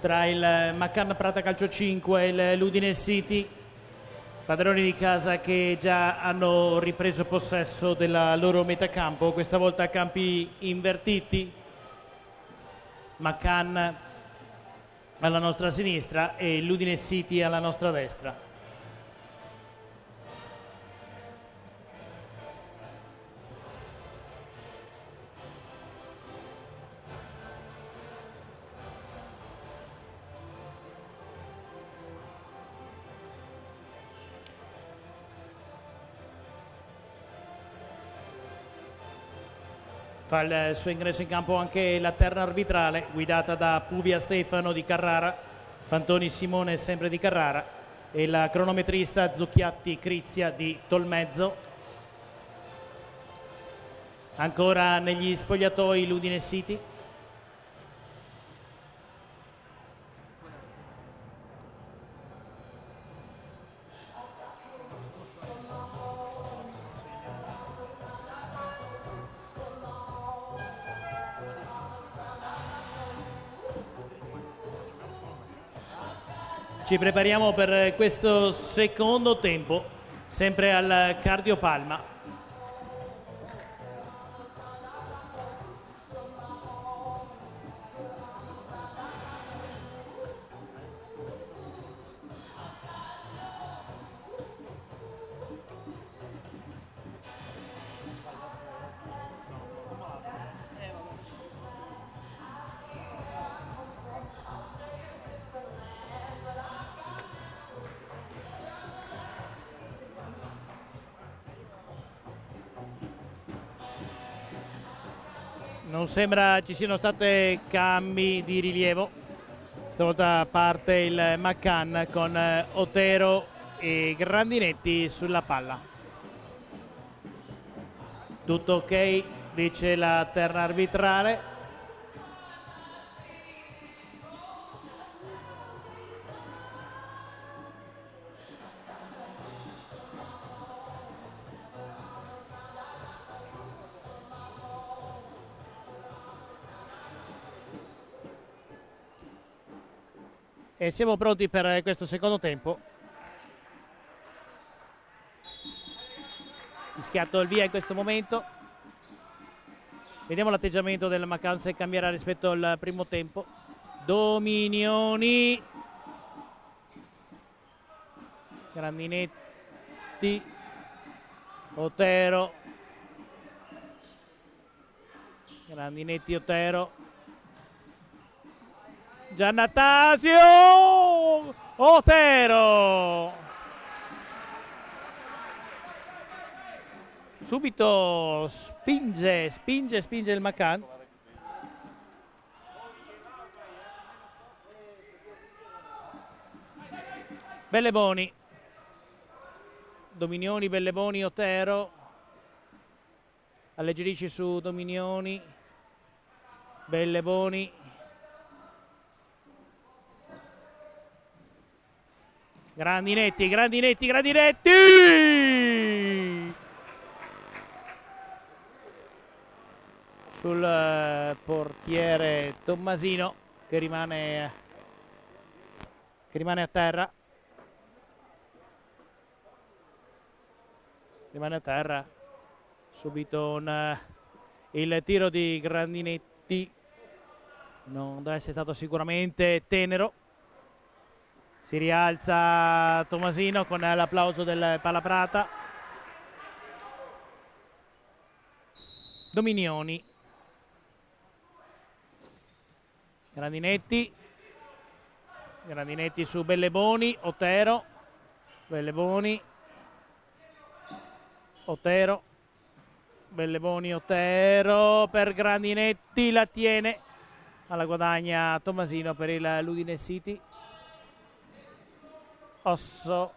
tra il McCann Prata Calcio 5 e l'Udine City, padroni di casa che già hanno ripreso possesso della loro metacampo, questa volta a campi invertiti. McCann alla nostra sinistra e l'Udine City alla nostra destra. Fa il suo ingresso in campo anche la terna arbitrale guidata da Puvia Stefano di Carrara, Fantoni Simone sempre di Carrara e la cronometrista Zucchiatti Crizia di Tolmezzo. Ancora negli spogliatoi l'Udine City. Ci prepariamo per questo secondo tempo, sempre al Cardio Palma. Non sembra ci siano stati cambi di rilievo. Stavolta parte il McCann con Otero e Grandinetti sulla palla. Tutto ok, dice la terna arbitrale. E siamo pronti per questo secondo tempo. Fischiato il via in questo momento. Vediamo l'atteggiamento del McCann se cambierà rispetto al primo tempo. Dominioni. Grandinetti. Otero. Grandinetti, Otero. Giannatasio Otero subito spinge il McCann. Belleboni, Dominioni, Belleboni, Otero, alleggerisce su Dominioni, Belleboni. Grandinetti, Grandinetti, Grandinetti! Sul portiere Tommasino che rimane a terra. Rimane a terra. Subito il tiro di Grandinetti. Non deve essere stato sicuramente tenero. Si rialza Tommasino con l'applauso del Palaprata. Dominioni. Grandinetti. Grandinetti su Belleboni. Otero. Belleboni. Otero. Belleboni, Otero per Grandinetti. La tiene. Alla guadagna Tommasino per il l'Udine City. Osso,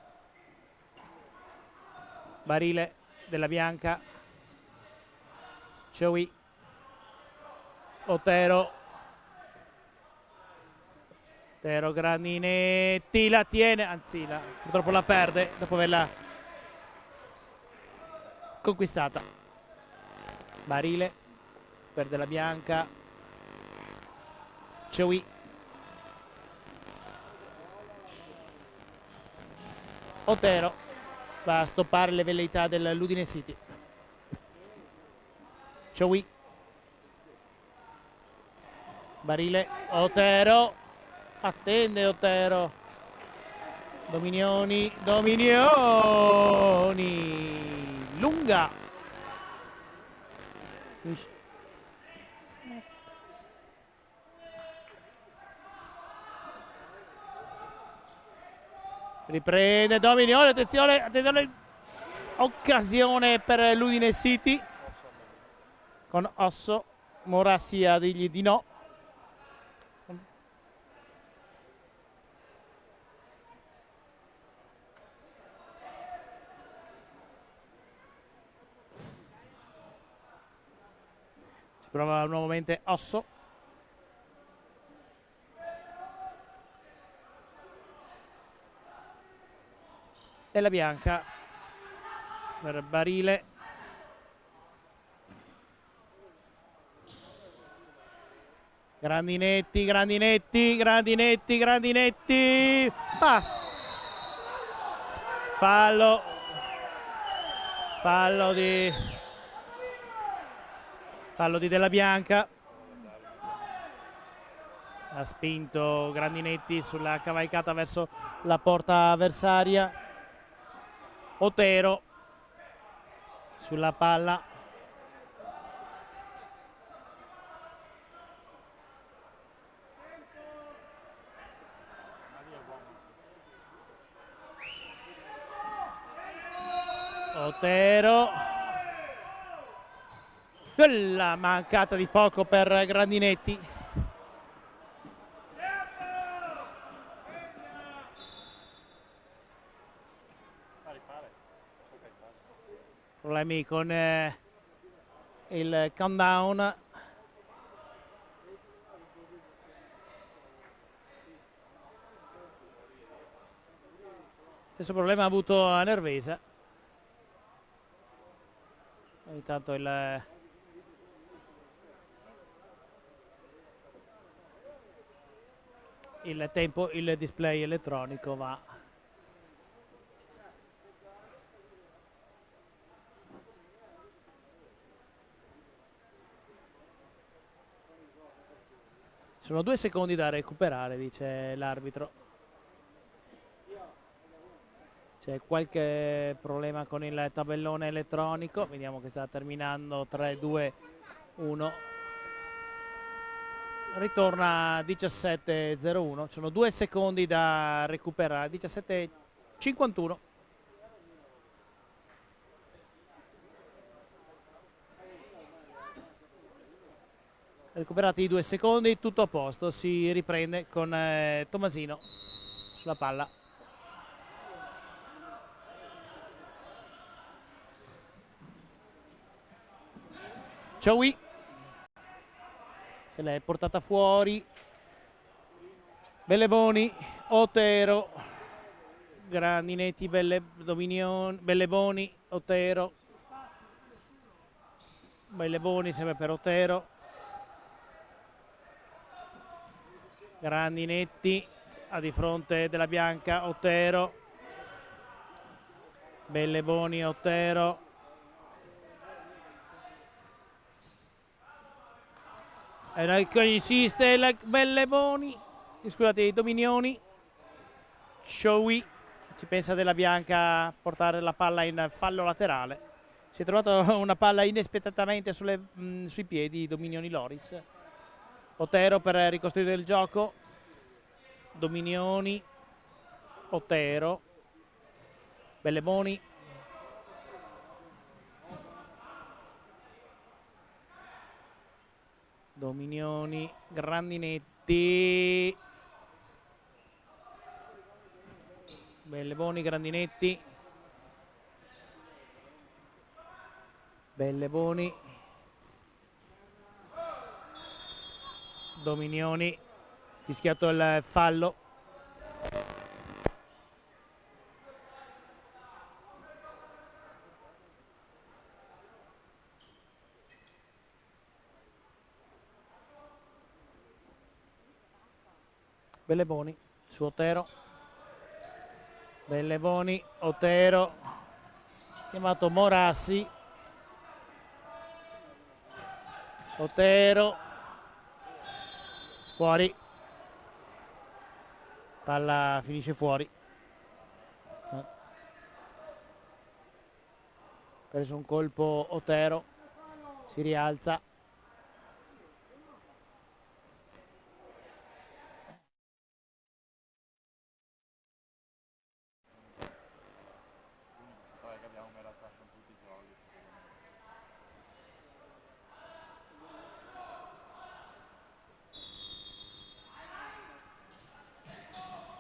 Barile della Bianca, Cioui, Otero, Grandinetti la tiene, anzi purtroppo la perde dopo averla conquistata. Barile, per Della Bianca. Choi. Otero va a stoppare le velleità dell'Udine City. Choi. Barile. Otero. Attende Otero. Dominioni. Lunga. Riprende Dominioni, attenzione, attenzione, occasione per l'Udine City con Osso. Morassi a dirgli di no. Si prova nuovamente Osso. Della Bianca per Barile. Grandinetti. Pass. Fallo di Della Bianca. Ha spinto Grandinetti sulla cavalcata verso la porta avversaria. Otero sulla palla. Otero. Quella mancata di poco per Grandinetti. Problemi con il countdown. Stesso problema ha avuto a Nervesa. Intanto il tempo, il display elettronico va. Sono 2 secondi da recuperare, dice l'arbitro. C'è qualche problema con il tabellone elettronico. Vediamo che sta terminando 3, 2, 1. Ritorna 17:01. Sono 2 secondi da recuperare. 17:51. Recuperati i 2 secondi, tutto a posto, si riprende con Tomasino sulla palla. Choi se l'è portata fuori. Belleboni, Otero, Grandinetti, Belleboni, Otero. Belleboni sempre per Otero. Grandinetti a di fronte Della Bianca. Otero. Belleboni, Otero. Insiste il Belleboni. Scusate, Dominioni. Choi. Ci pensa Della Bianca a portare la palla in fallo laterale. Si è trovato una palla inaspettatamente sui piedi Dominioni Loris. Otero per ricostruire il gioco. Dominioni. Otero. Belleboni. Dominioni. Grandinetti. Belleboni, Grandinetti. Belleboni. Dominioni, fischiato il fallo. Belleboni su Otero. Belleboni, Otero, chiamato Morassi. Otero, fuori. Palla finisce fuori. Preso un colpo Otero, si rialza.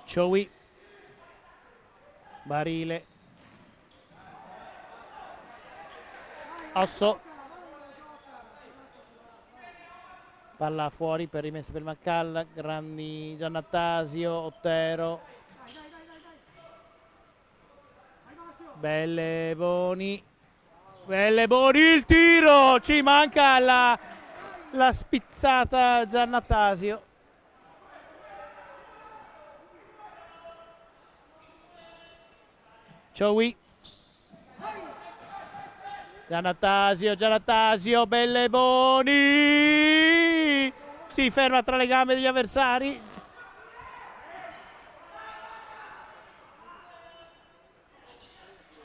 Ciowi, Barile, Osso, palla fuori per rimessa per Maccalla, Grandi, Giannattasio, Otero, Belleboni, Belleboni il tiro, ci manca la spizzata Giannattasio. Ciowi, Giannattasio, Belleboni, si ferma tra le gambe degli avversari.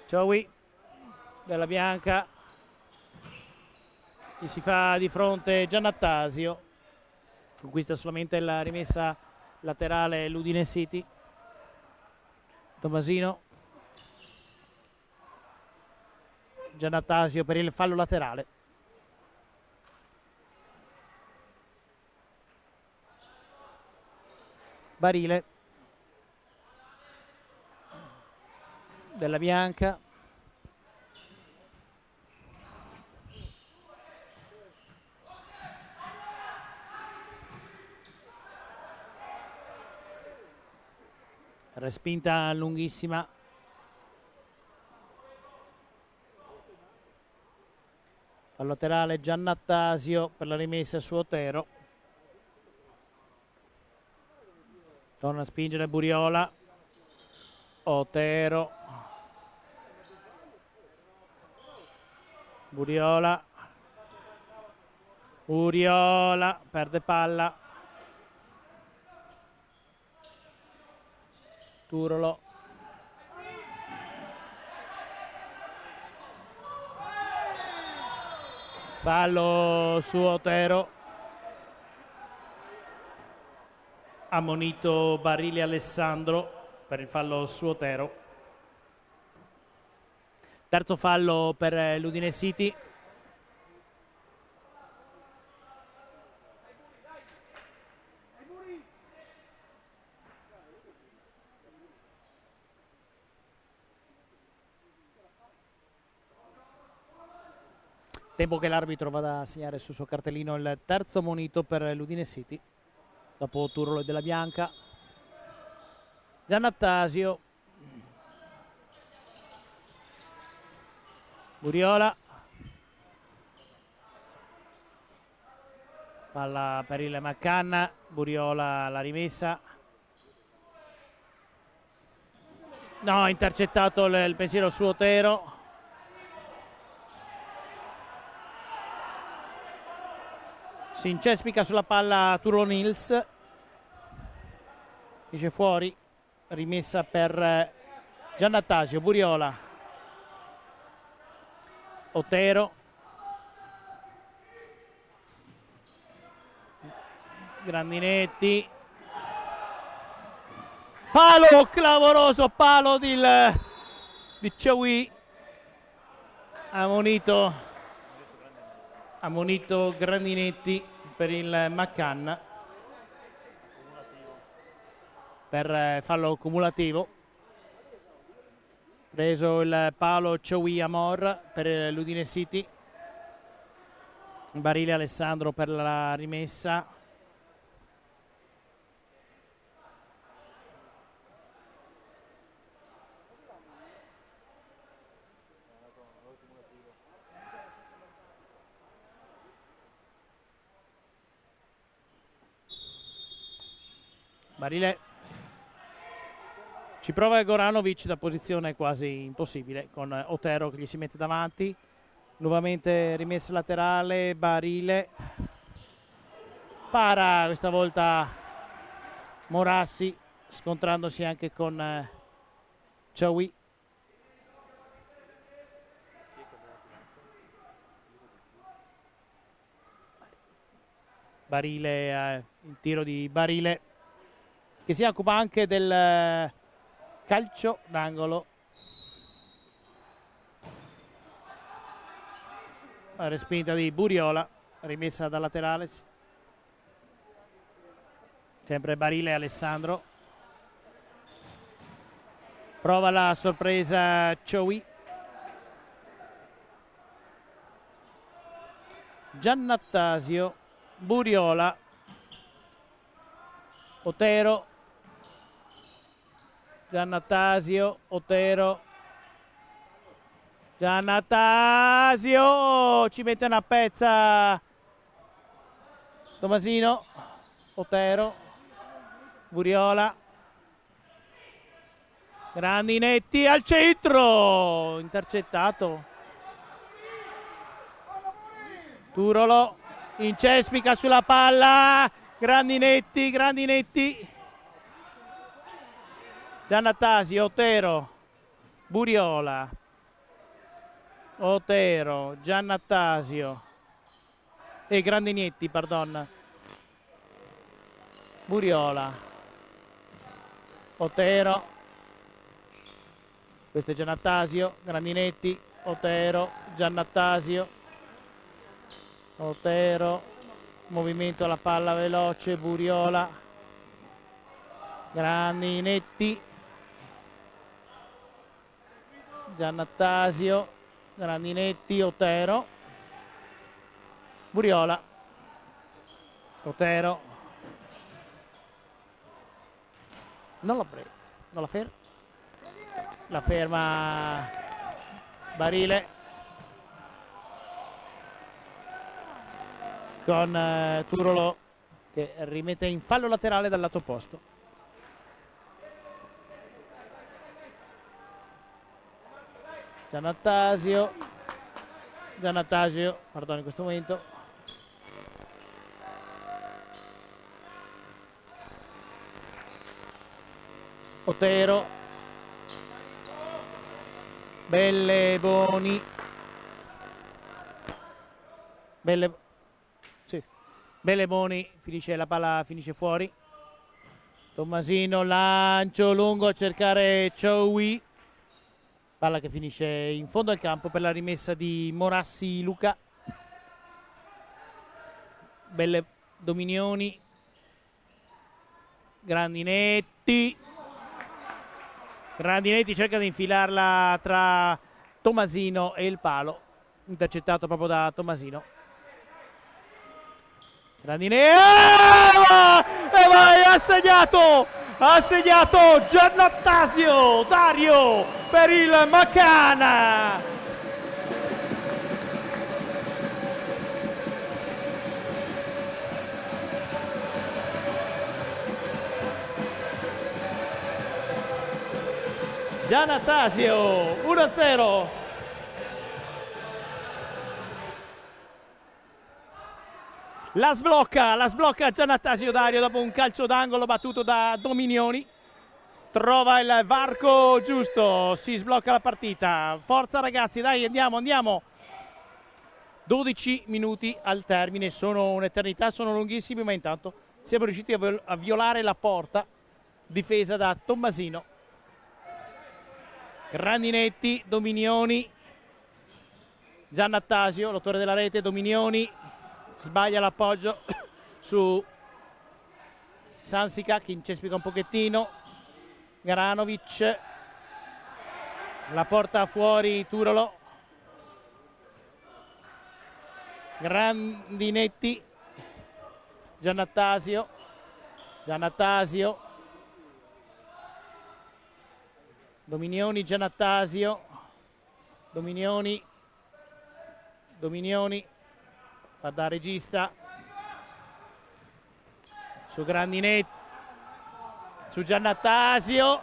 Ciowi, Della Bianca, gli si fa di fronte Giannattasio, conquista solamente la rimessa laterale l'Udine City. Tommasino, Giannattasio per il fallo laterale. Barile, Della Bianca, respinta lunghissima. Al laterale Giannattasio per la rimessa su Otero. Torna a spingere Buriola. Otero. Buriola. Buriola perde palla. Turolo. Fallo su Otero. Ammonito Barile Alessandro per il fallo su Otero. Terzo fallo per l'Udine City. Tempo che l'arbitro vada a segnare sul suo cartellino il terzo monito per l'Udine City. Dopo Turolo e Della Bianca. Giannattasio. Buriola. Palla per il Maccanna. Buriola la rimessa. No, intercettato il pensiero su Otero. Si incespica sulla palla Turlo Nils. Esce fuori. Rimessa per Giannattasio. Buriola. Otero. Grandinetti. Palo clamoroso, palo di Ciowi. Ammonito Grandinetti per il Maccanna per fallo cumulativo. Preso il palo Ciowi Amor per l'Udine City. Barile Alessandro per la rimessa. Barile. Ci prova Goranovic da posizione quasi impossibile con Otero che gli si mette davanti. Nuovamente rimessa laterale, Barile. Para questa volta Morassi, scontrandosi anche con Chaoui. Barile, il tiro di Barile che si occupa anche del calcio d'angolo. La respinta di Buriola, rimessa da laterale. Sempre Barile, Alessandro. Prova la sorpresa Chaoui. Giannattasio, Buriola, Otero, Giannattasio, Otero, Giannattasio, ci mette una pezza Tomasino, Otero, Buriola, Grandinetti al centro, intercettato. Turolo incespica sulla palla, Grandinetti, Giannattasio, Otero, Buriola, Otero, Giannattasio e Grandinetti, pardon. Buriola, Otero, questo è Giannattasio, Grandinetti, Otero, Giannattasio, Otero, movimento alla palla veloce, Buriola, Grandinetti, Giannattasio, Grandinetti, Otero, Buriola, Otero, non la ferma, la ferma Barile con Turolo che rimette in fallo laterale dal lato opposto. Giannattasio, pardon, in questo momento. Otero, Belleboni, Belleboni finisce la palla, finisce fuori. Tommasino, lancio lungo a cercare Chaoui, palla che finisce in fondo al campo per la rimessa di Morassi Luca. Belle Dominioni, Grandinetti cerca di infilarla tra Tommasino e il palo, intercettato proprio da Tommasino. Grandinetti e vai, ha segnato Giannattasio Dario per il Macana. Giannattasio 1-0. La sblocca Giannattasio Dario dopo un calcio d'angolo battuto da Dominioni. Trova il varco giusto, si sblocca la partita. Forza ragazzi, dai, andiamo. 12 minuti al termine, sono un'eternità, sono lunghissimi, ma intanto siamo riusciti a violare la porta difesa da Tommasino. Grandinetti, Dominioni, Giannattasio, l'autore della rete, Dominioni, sbaglia l'appoggio su Sansica che incespica un pochettino, Garanovic, la porta fuori Turolo, Grandinetti, Giannattasio, Dominioni, Giannattasio, Dominioni, fa da regista su Grandinetti, su Giannattasio,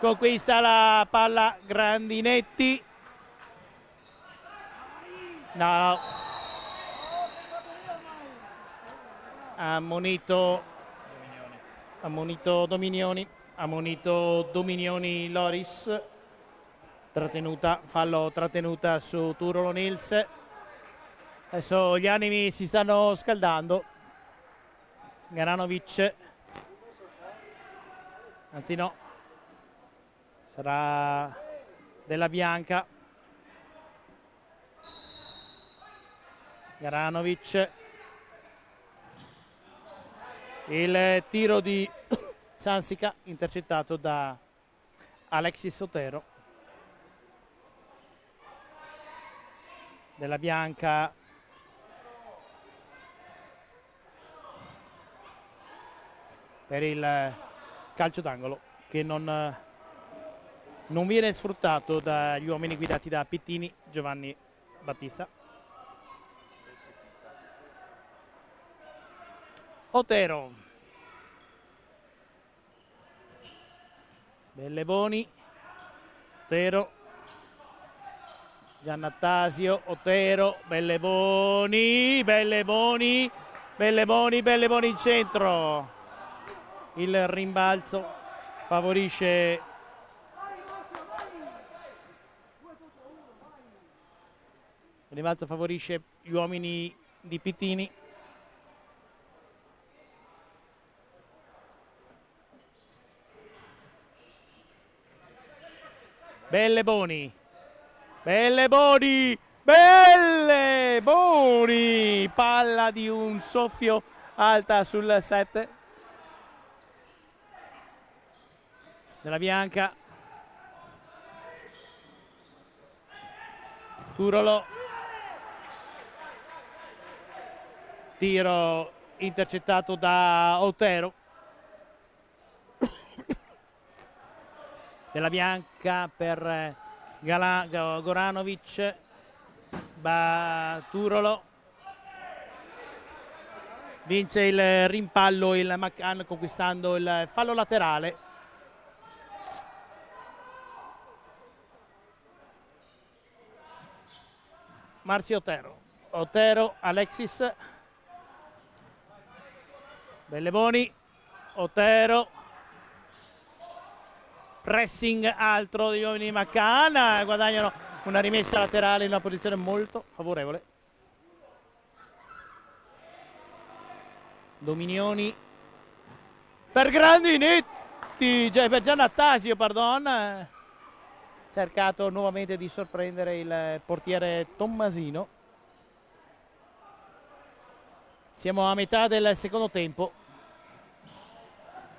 conquista la palla Grandinetti, no, ammonito Dominioni Loris, fallo trattenuta su Turolo Nils. Adesso gli animi si stanno scaldando. Garanovic, anzi no, sarà Della Bianca. Garanovic, il tiro di Sansica intercettato da Alexis Otero. Della Bianca, per il calcio d'angolo che non viene sfruttato dagli uomini guidati da Pittini, Giovanni Battista. Otero, Belleboni, Otero, Giannattasio, Otero, Belleboni in centro. Il rimbalzo favorisce gli uomini di Pittini. Belleboni, palla di un soffio alta sul 7. Della Bianca, Turolo, tiro intercettato da Otero. Della Bianca per Goranovic, Turolo, vince il rimpallo il McCann conquistando il fallo laterale. Marzio Otero, Alexis, Belleboni, Otero, pressing altro degli uomini di McCann, guadagnano una rimessa laterale in una posizione molto favorevole. Dominioni per Grandinetti, per Giannattasio, pardon. Cercato nuovamente di sorprendere il portiere Tommasino. Siamo a metà del secondo tempo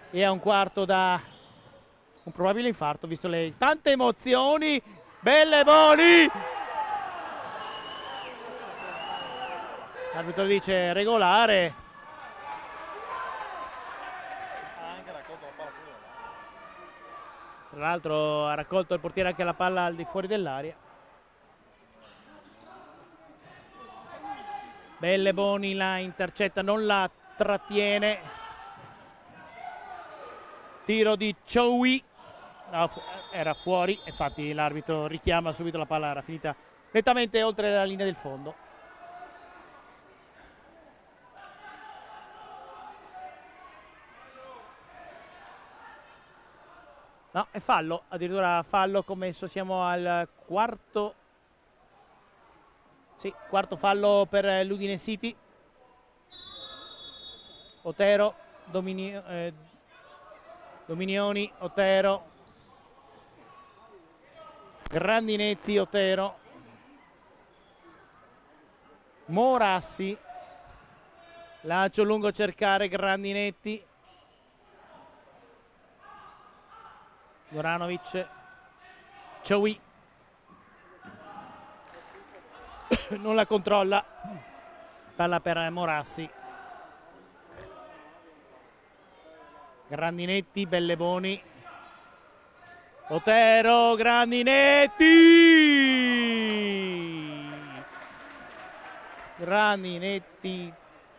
e a un quarto da un probabile infarto, visto le tante emozioni. Belleboni! L'arbitro dice regolare. Tra l'altro ha raccolto il portiere anche la palla al di fuori dell'area. Belleboni la intercetta, non la trattiene. Tiro di Choui, no, era fuori, infatti l'arbitro richiama subito, la palla era finita nettamente oltre la linea del fondo. No, è fallo, addirittura fallo commesso, siamo al quarto. Sì, quarto fallo per l'Udine City. Otero, Dominioni, Otero, Grandinetti, Otero, Morassi, lancio lungo a cercare Grandinetti, Goranovic, Choui, non la controlla, palla per Morassi. Grandinetti, Belleboni, Otero, Grandinetti,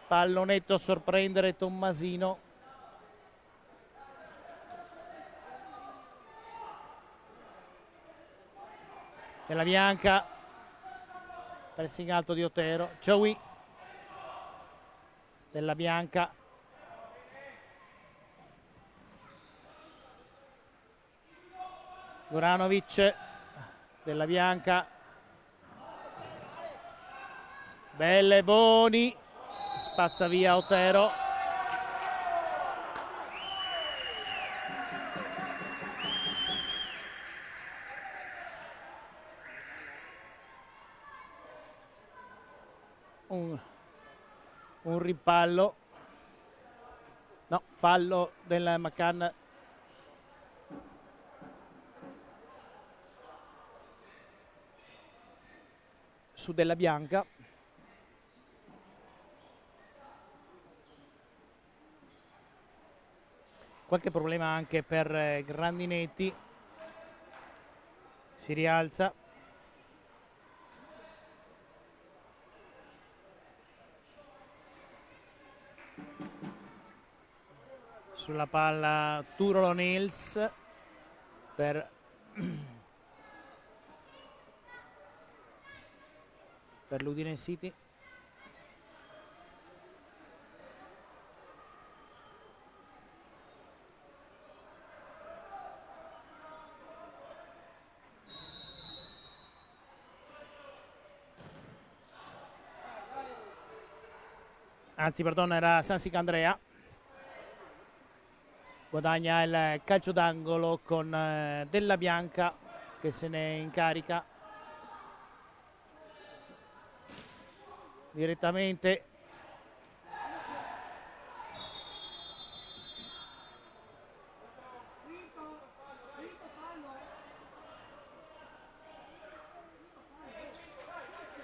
pallonetto a sorprendere Tommasino. Della Bianca, pressing alto di Otero, Ciaui, Della Bianca, Goranovic, Della Bianca, Belle Boni, spazza via Otero. Un rimpallo, no, fallo del McCann su Della Bianca. Qualche problema anche per Grandinetti, si rialza. Sulla palla Turolo Nils per l'Udine City. Anzi, perdono, era Sansicandrea. Guadagna il calcio d'angolo con Della Bianca che se ne incarica direttamente.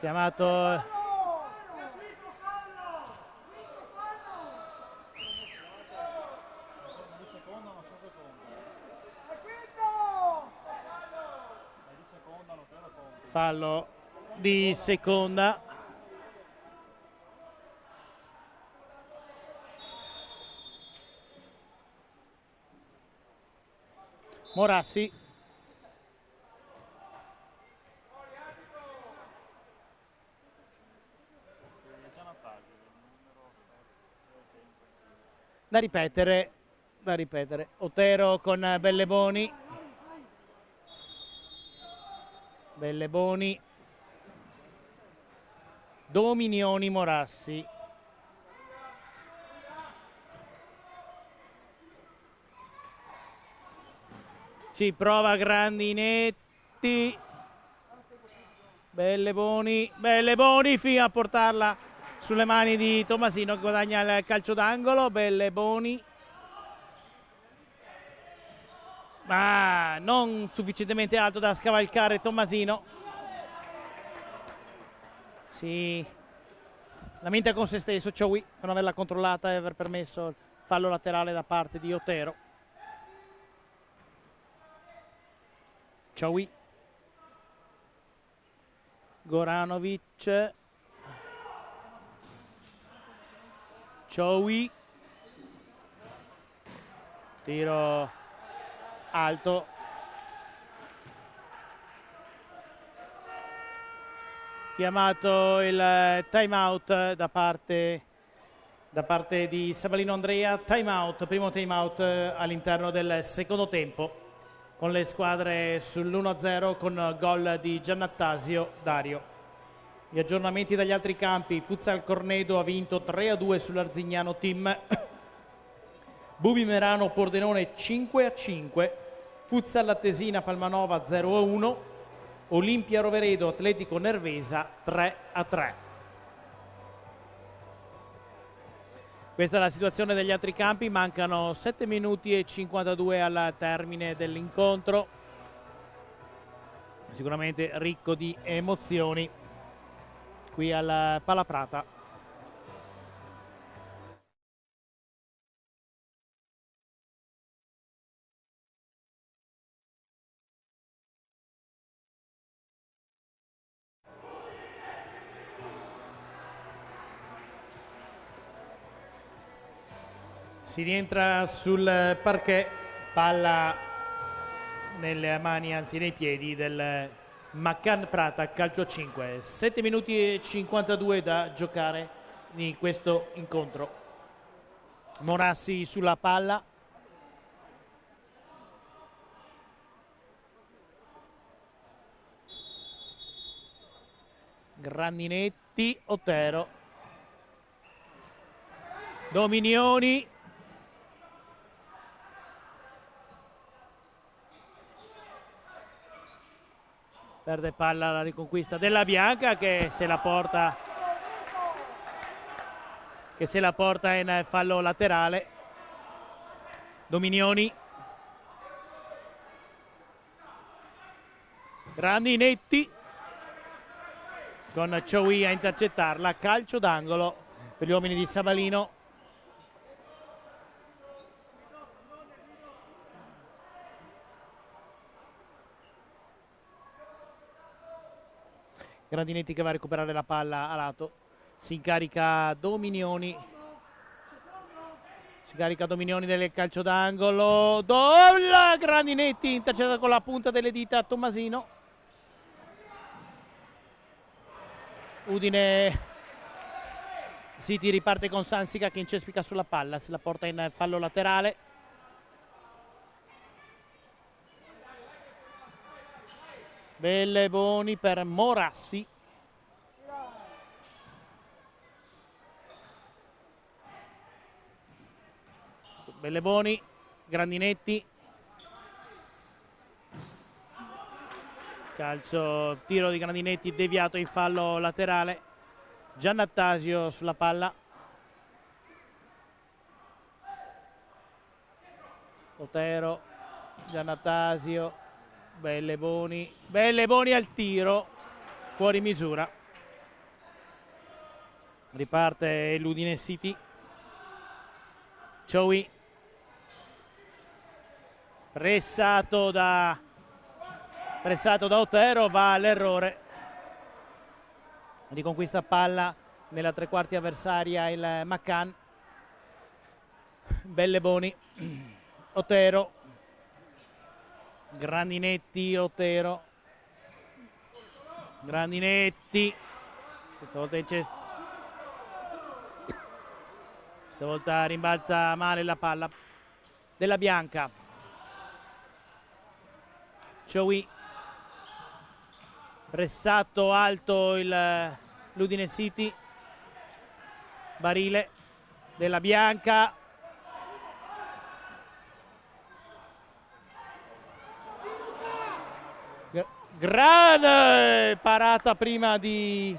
Chiamato fallo di seconda. Morassi. Da ripetere, Otero con Belleboni. Belleboni, Dominioni, Morassi. Ci prova Grandinetti. Belleboni fino a portarla sulle mani di Tomasino che guadagna il calcio d'angolo. Belleboni, ma non sufficientemente alto da scavalcare Tommasino. Si lamenta con se stesso Ciaui per non averla controllata e aver permesso il fallo laterale da parte di Otero. Ciaui, Goranovic, Ciaui, tiro alto, chiamato il time out da parte di Sabalino Andrea. Time out, primo time out all'interno del secondo tempo con le squadre sull'1-0 con gol di Giannattasio Dario. Gli aggiornamenti dagli altri campi: Futsal Cornedo ha vinto 3-2 sull'Arzignano Team, Bubi Merano Pordenone 5-5, Futsal Attesina Palmanova 0-1, Olimpia Roveredo Atletico Nervesa 3-3. Questa è la situazione degli altri campi, mancano 7 minuti e 52 al termine dell'incontro, sicuramente ricco di emozioni qui al Palaprata. Si rientra sul parquet, palla nelle mani, anzi nei piedi del Maccan Prata, calcio 5. 7 minuti e 52 da giocare in questo incontro. Morassi sulla palla. Grandinetti, Otero. Dominioni. Perde palla alla riconquista della Bianca che se la porta in fallo laterale. Dominioni. Grandinetti con Ciaui a intercettarla. Calcio d'angolo per gli uomini di Sabalino. Grandinetti che va a recuperare la palla a lato. Si incarica Dominioni. Del calcio d'angolo. Grandinetti intercettato con la punta delle dita Tommasino. Udine City riparte con Sansica che incespica sulla palla. Se la porta in fallo laterale. Belleboni per Morassi. Belleboni, Grandinetti. Calcio, tiro di Grandinetti deviato in fallo laterale. Giannattasio sulla palla. Otero, Giannattasio. Belleboni al tiro, fuori misura. Riparte l'Udine City. Ciaui pressato da Otero, va all'errore. Riconquista palla nella tre quarti avversaria il Maccan. Belleboni, Otero. Grandinetti, Otero. Grandinetti. Questa volta rimbalza male la palla della Bianca. Ciaui. Pressato alto l'Udine City. Barile della Bianca. Grande parata prima di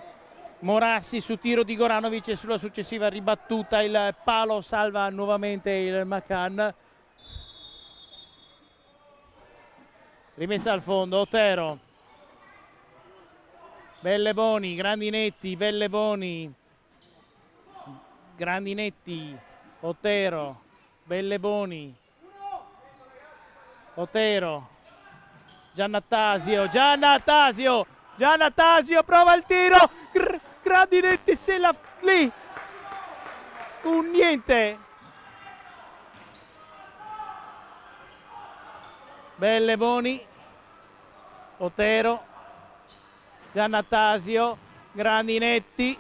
Morassi su tiro di Goranovic e sulla successiva ribattuta il palo salva nuovamente il Maccan. Rimessa al fondo, Otero. Belleboni, Grandinetti, Belleboni. Grandinetti, Otero, Belleboni. Otero. Giannattasio prova il tiro. Grandinetti lì. Un niente. Belleboni. Otero. Giannattasio. Grandinetti.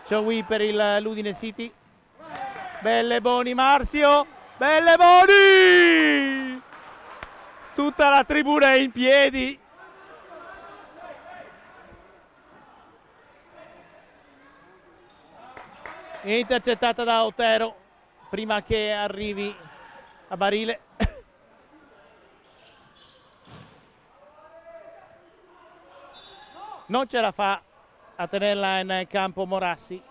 Ciaui per l'Udine City. Belleboni, Marzio. Belleboni! Tutta la tribuna è in piedi. Intercettata da Otero prima che arrivi a Barile. Non ce la fa a tenerla in campo Morassi.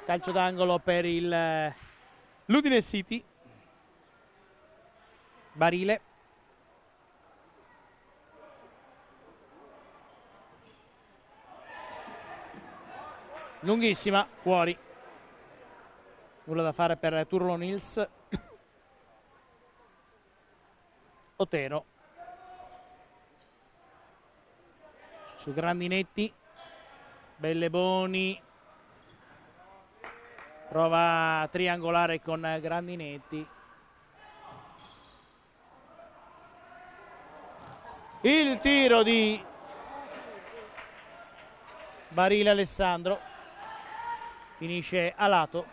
Calcio d'angolo per l'Udine City. Barile. Lunghissima, fuori. Nulla da fare per Turlo Nils. Otero. Su Grandinetti. Belleboni. Prova a triangolare con Grandinetti. Il tiro di Barile Alessandro, finisce a lato.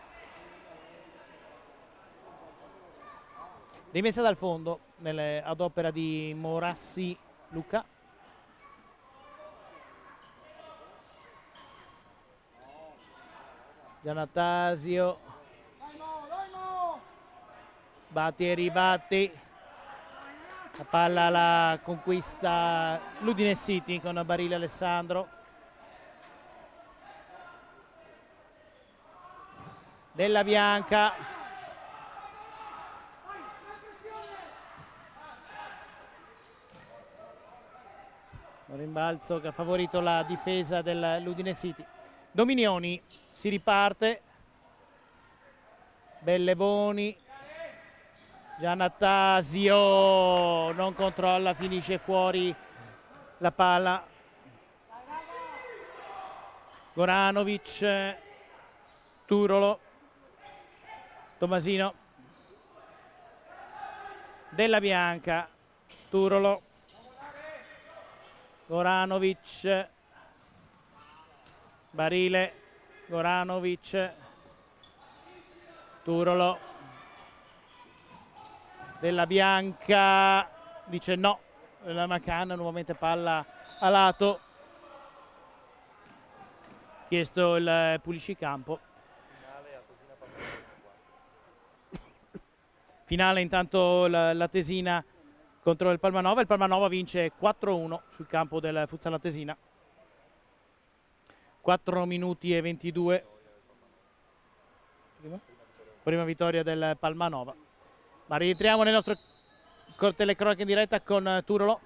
Rimessa dal fondo ad opera di Morassi Luca. Giannatasio, batti e ribatti, la palla la conquista l'Udine City con Barile Alessandro. Della Bianca, un rimbalzo che ha favorito la difesa dell'Udine City. Dominioni, si riparte, Belleboni, Giannatasio non controlla, finisce fuori la palla. Goranovic, Turolo, Tomasino, Della Bianca, Turolo, Goranovic, Barile, Goranovic, Turolo, Della Bianca, dice no, la Macan, nuovamente palla a lato, chiesto il puliscicampo. Finale intanto la Tesina contro il Palmanova. Il Palmanova vince 4-1 sul campo del Futsal Atesina. 4 minuti e 22. Prima vittoria del Palmanova. Ma rientriamo nel nostro telecronaca in diretta con Turolo,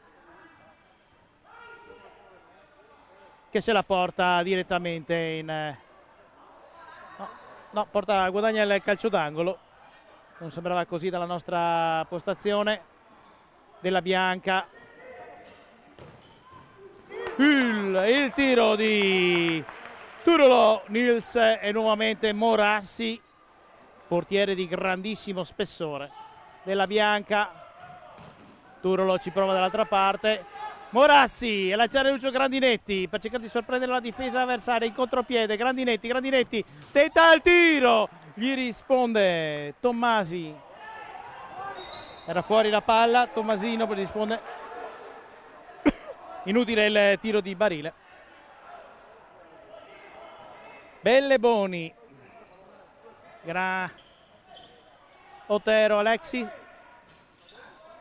che se la porta direttamente in... No, guadagna il calcio d'angolo. Non sembrava così dalla nostra postazione. Della Bianca. Il tiro di Turolo, Nils e nuovamente Morassi, portiere di grandissimo spessore. Della Bianca, Turolo ci prova dall'altra parte. Morassi a lanciare Lucio Grandinetti per cercare di sorprendere la difesa avversaria in contropiede. Grandinetti tenta il tiro, gli risponde Tommasi. Era fuori la palla, Tommasino poi risponde. Inutile il tiro di Barile. Belleboni, Otero, Alexi,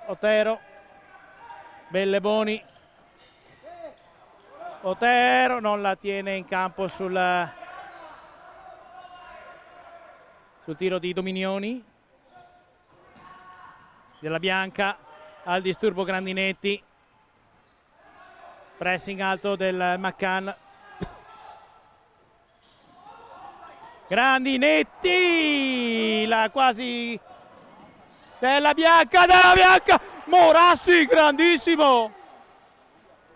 Otero, Belleboni, Otero non la tiene in campo sul tiro di Dominioni. Della Bianca al disturbo Grandinetti, pressing alto del Macan. Grandinetti, la quasi Della Bianca, Morassi, grandissimo.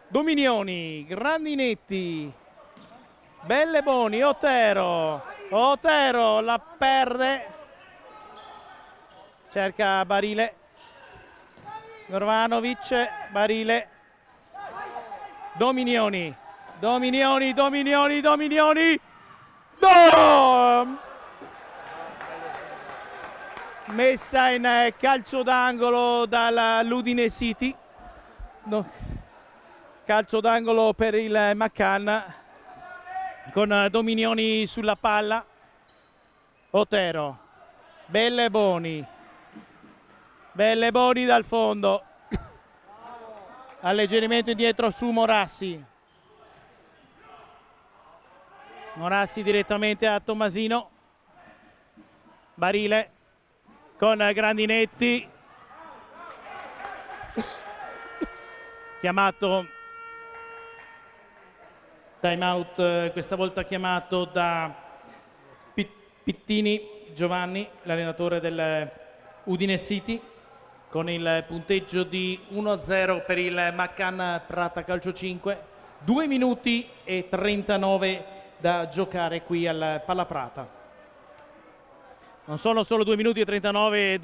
Dominioni, Grandinetti, Belleboni, Otero la perde, cerca Barile, Gorvanovic, Barile, Dominioni, no! Messa in calcio d'angolo dall'Udine City, no. Calcio d'angolo per il Macan con Dominioni sulla palla. Otero, Belleboni dal fondo, alleggerimento indietro su Morassi direttamente a Tommasino. Barile con Grandinetti, chiamato time out, questa volta chiamato da Pittini Giovanni, l'allenatore del Udine City, con il punteggio di 1-0 per il Macan Prata Calcio 5, 2 minuti e 39 da giocare qui al Palla Prata. Non sono solo 2 minuti e 39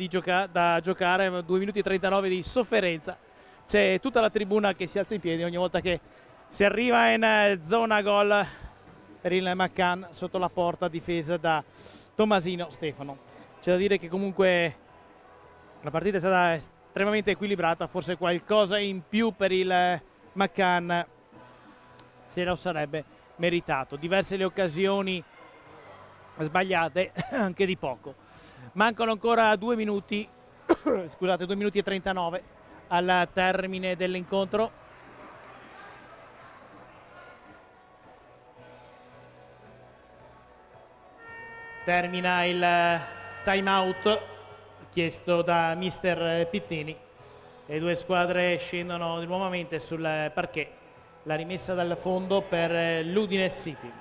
da giocare, ma 2 minuti e 39 di sofferenza. C'è tutta la tribuna che si alza in piedi ogni volta che si arriva in zona gol per il McCann sotto la porta difesa da Tomasino Stefano. C'è da dire che comunque la partita è stata estremamente equilibrata, forse qualcosa in più per il McCann se lo sarebbe meritato. Diverse le occasioni sbagliate, anche di poco. Mancano ancora 2 minuti, scusate, 2 minuti e 39 al termine dell'incontro. Termina il time out chiesto da mister Pittini. Le due squadre scendono nuovamente sul parquet. La rimessa dal fondo per l'Udine City.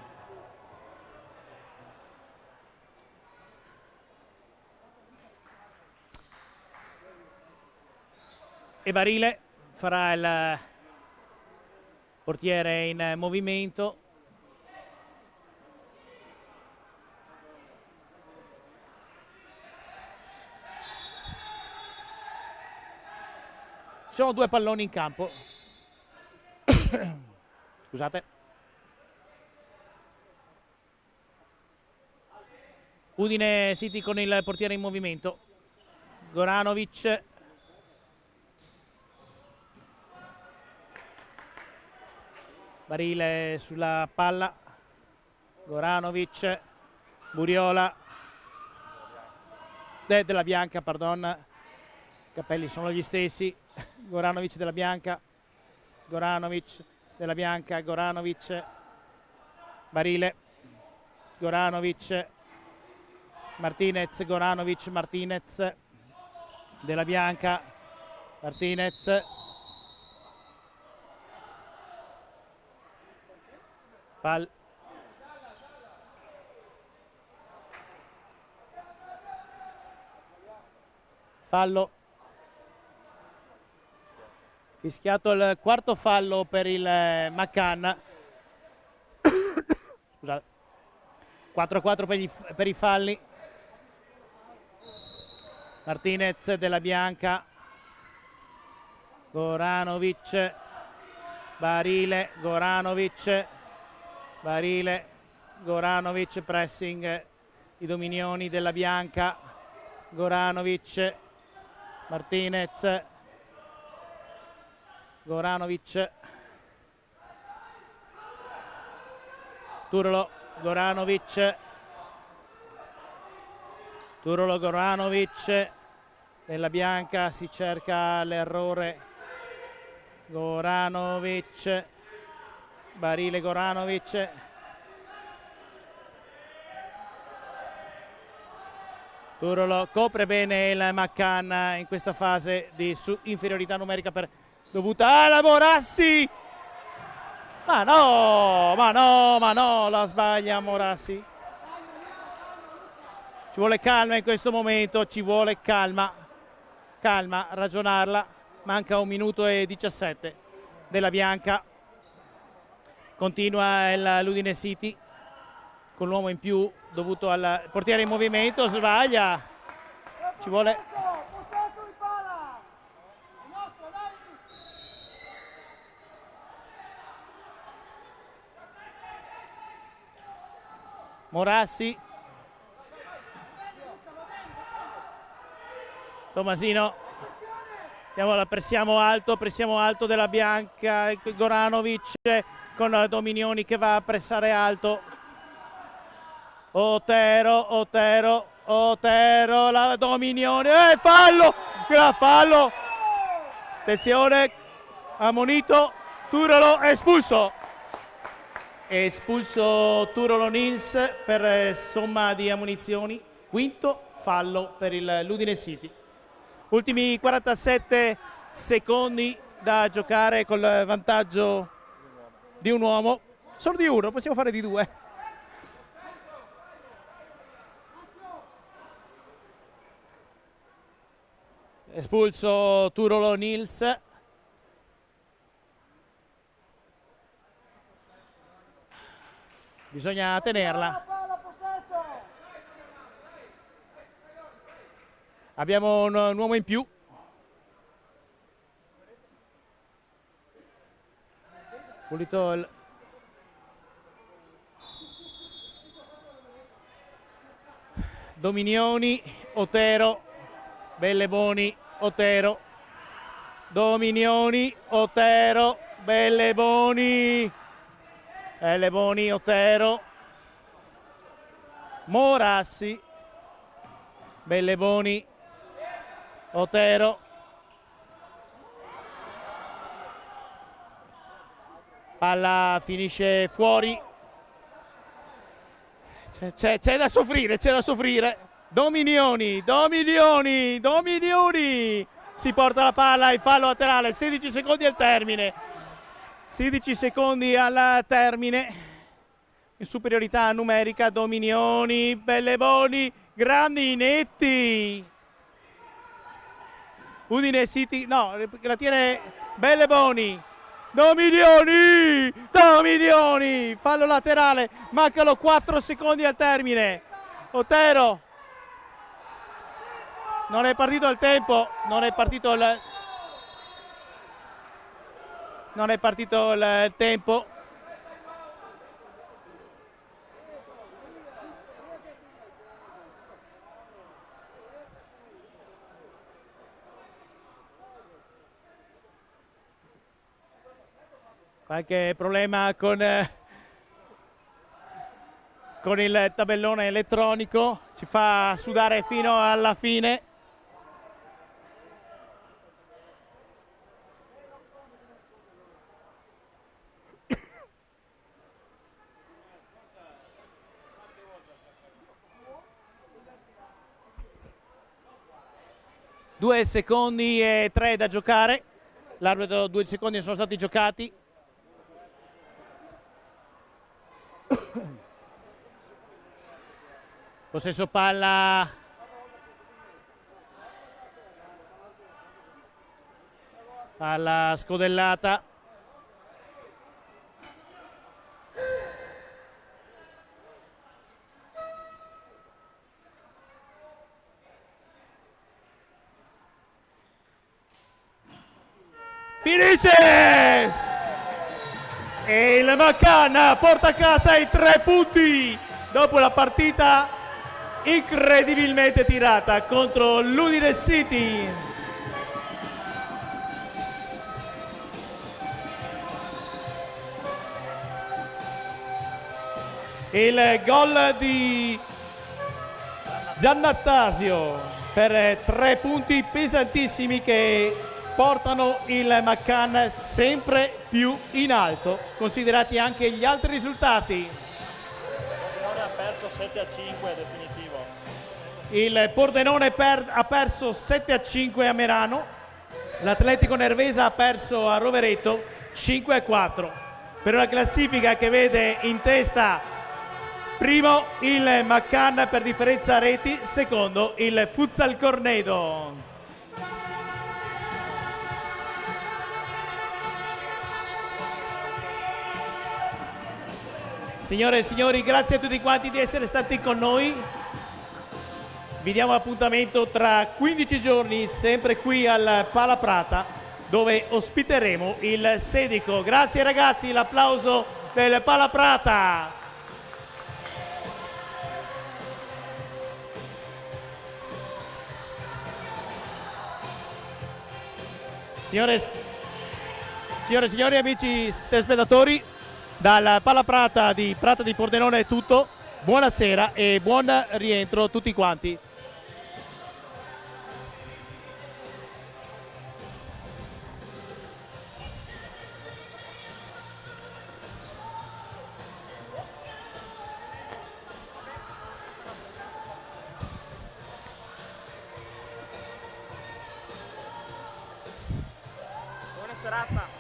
E Barile farà il portiere in movimento. Ci sono 2 palloni in campo. Scusate. Udine City con il portiere in movimento. Goranovic. Barile sulla palla. Goranovic. Buriola. Della Bianca, pardon. Capelli sono gli stessi. Goranovic, Della Bianca. Goranovic, Della Bianca, Goranovic, Barile, Goranovic, Martinez, Goranovic, Martinez, Della Bianca, Martinez, fallo. Fischiato il quarto fallo per il McCann. Scusate. 4-4 per i falli. Martinez, Della Bianca, Goranovic, Barile, Goranovic, Barile, Goranovic, pressing i dominioni Della Bianca, Goranovic, Martinez, Goranovic, Turolo, Goranovic, Turolo, Goranovic, Della Bianca, si cerca l'errore, Goranovic, Barile, Goranovic, Turolo copre bene il McCann in questa fase di inferiorità numerica dovuta alla Morassi. Ma no, la sbaglia Morassi. Ci vuole calma in questo momento, ci vuole calma, ragionarla. Manca 1 minuto e 17. Della Bianca. Continua l'Udine City con l'uomo in più dovuto al portiere in movimento, sbaglia. Ci vuole... Morassi, Tomasino, pressiamo alto Della Bianca, Goranovic con Dominioni che va a pressare alto, Otero, la Dominioni, fallo, attenzione, ammonito, Turolo, espulso Turolo Nils per somma di ammonizioni, quinto fallo per l'Udine City. Ultimi 47 secondi da giocare col vantaggio di un uomo, solo di uno, possiamo fare di 2. Espulso Turolo Nils. Bisogna tenerla. Abbiamo un uomo in più. Pulito Dominioni, Otero, Belleboni, Otero, Dominioni, Otero, Belleboni, Belleboni, Otero, Morassi, Belleboni, Otero, palla finisce fuori. C'è da soffrire, c'è da soffrire. Dominioni, Dominioni, Dominioni. Si porta la palla in fallo laterale, 16 secondi al termine. 16 secondi al termine. In superiorità numerica, Dominioni, Belleboni, grandi netti. Udine City, no, la tiene Belleboni. Dominioni, Dominioni, fallo laterale, mancano 4 secondi al termine. Otero, non è partito il tempo, non è partito il tempo. Qualche problema con il tabellone elettronico, ci fa sudare fino alla fine. Due secondi e 3 da giocare. L'arbitro, 2 secondi sono stati giocati. Possesso palla scodellata. Finisce! E il McCann porta a casa i 3 punti dopo la partita incredibilmente tirata contro l'Udine City. Il gol di Giannattasio per 3 punti pesantissimi che portano il McCann sempre più in alto, considerati anche gli altri risultati. Pordenone ha perso 7-5, definitivo. Il Pordenone ha perso 7-5 a Merano, l'Atletico Nervesa ha perso a Rovereto 5-4. Per una classifica che vede in testa primo il McCann per differenza reti, secondo il Futsal Cornedo. Signore e signori, grazie a tutti quanti di essere stati con noi. Vi diamo appuntamento tra 15 giorni, sempre qui al Pala Prata, dove ospiteremo il Sedico. Grazie ragazzi, l'applauso del Pala Prata. Signore e signori, amici telespettatori, dal Pala Prata di Pordenone è tutto. Buonasera e buon rientro a tutti quanti. Buona serata.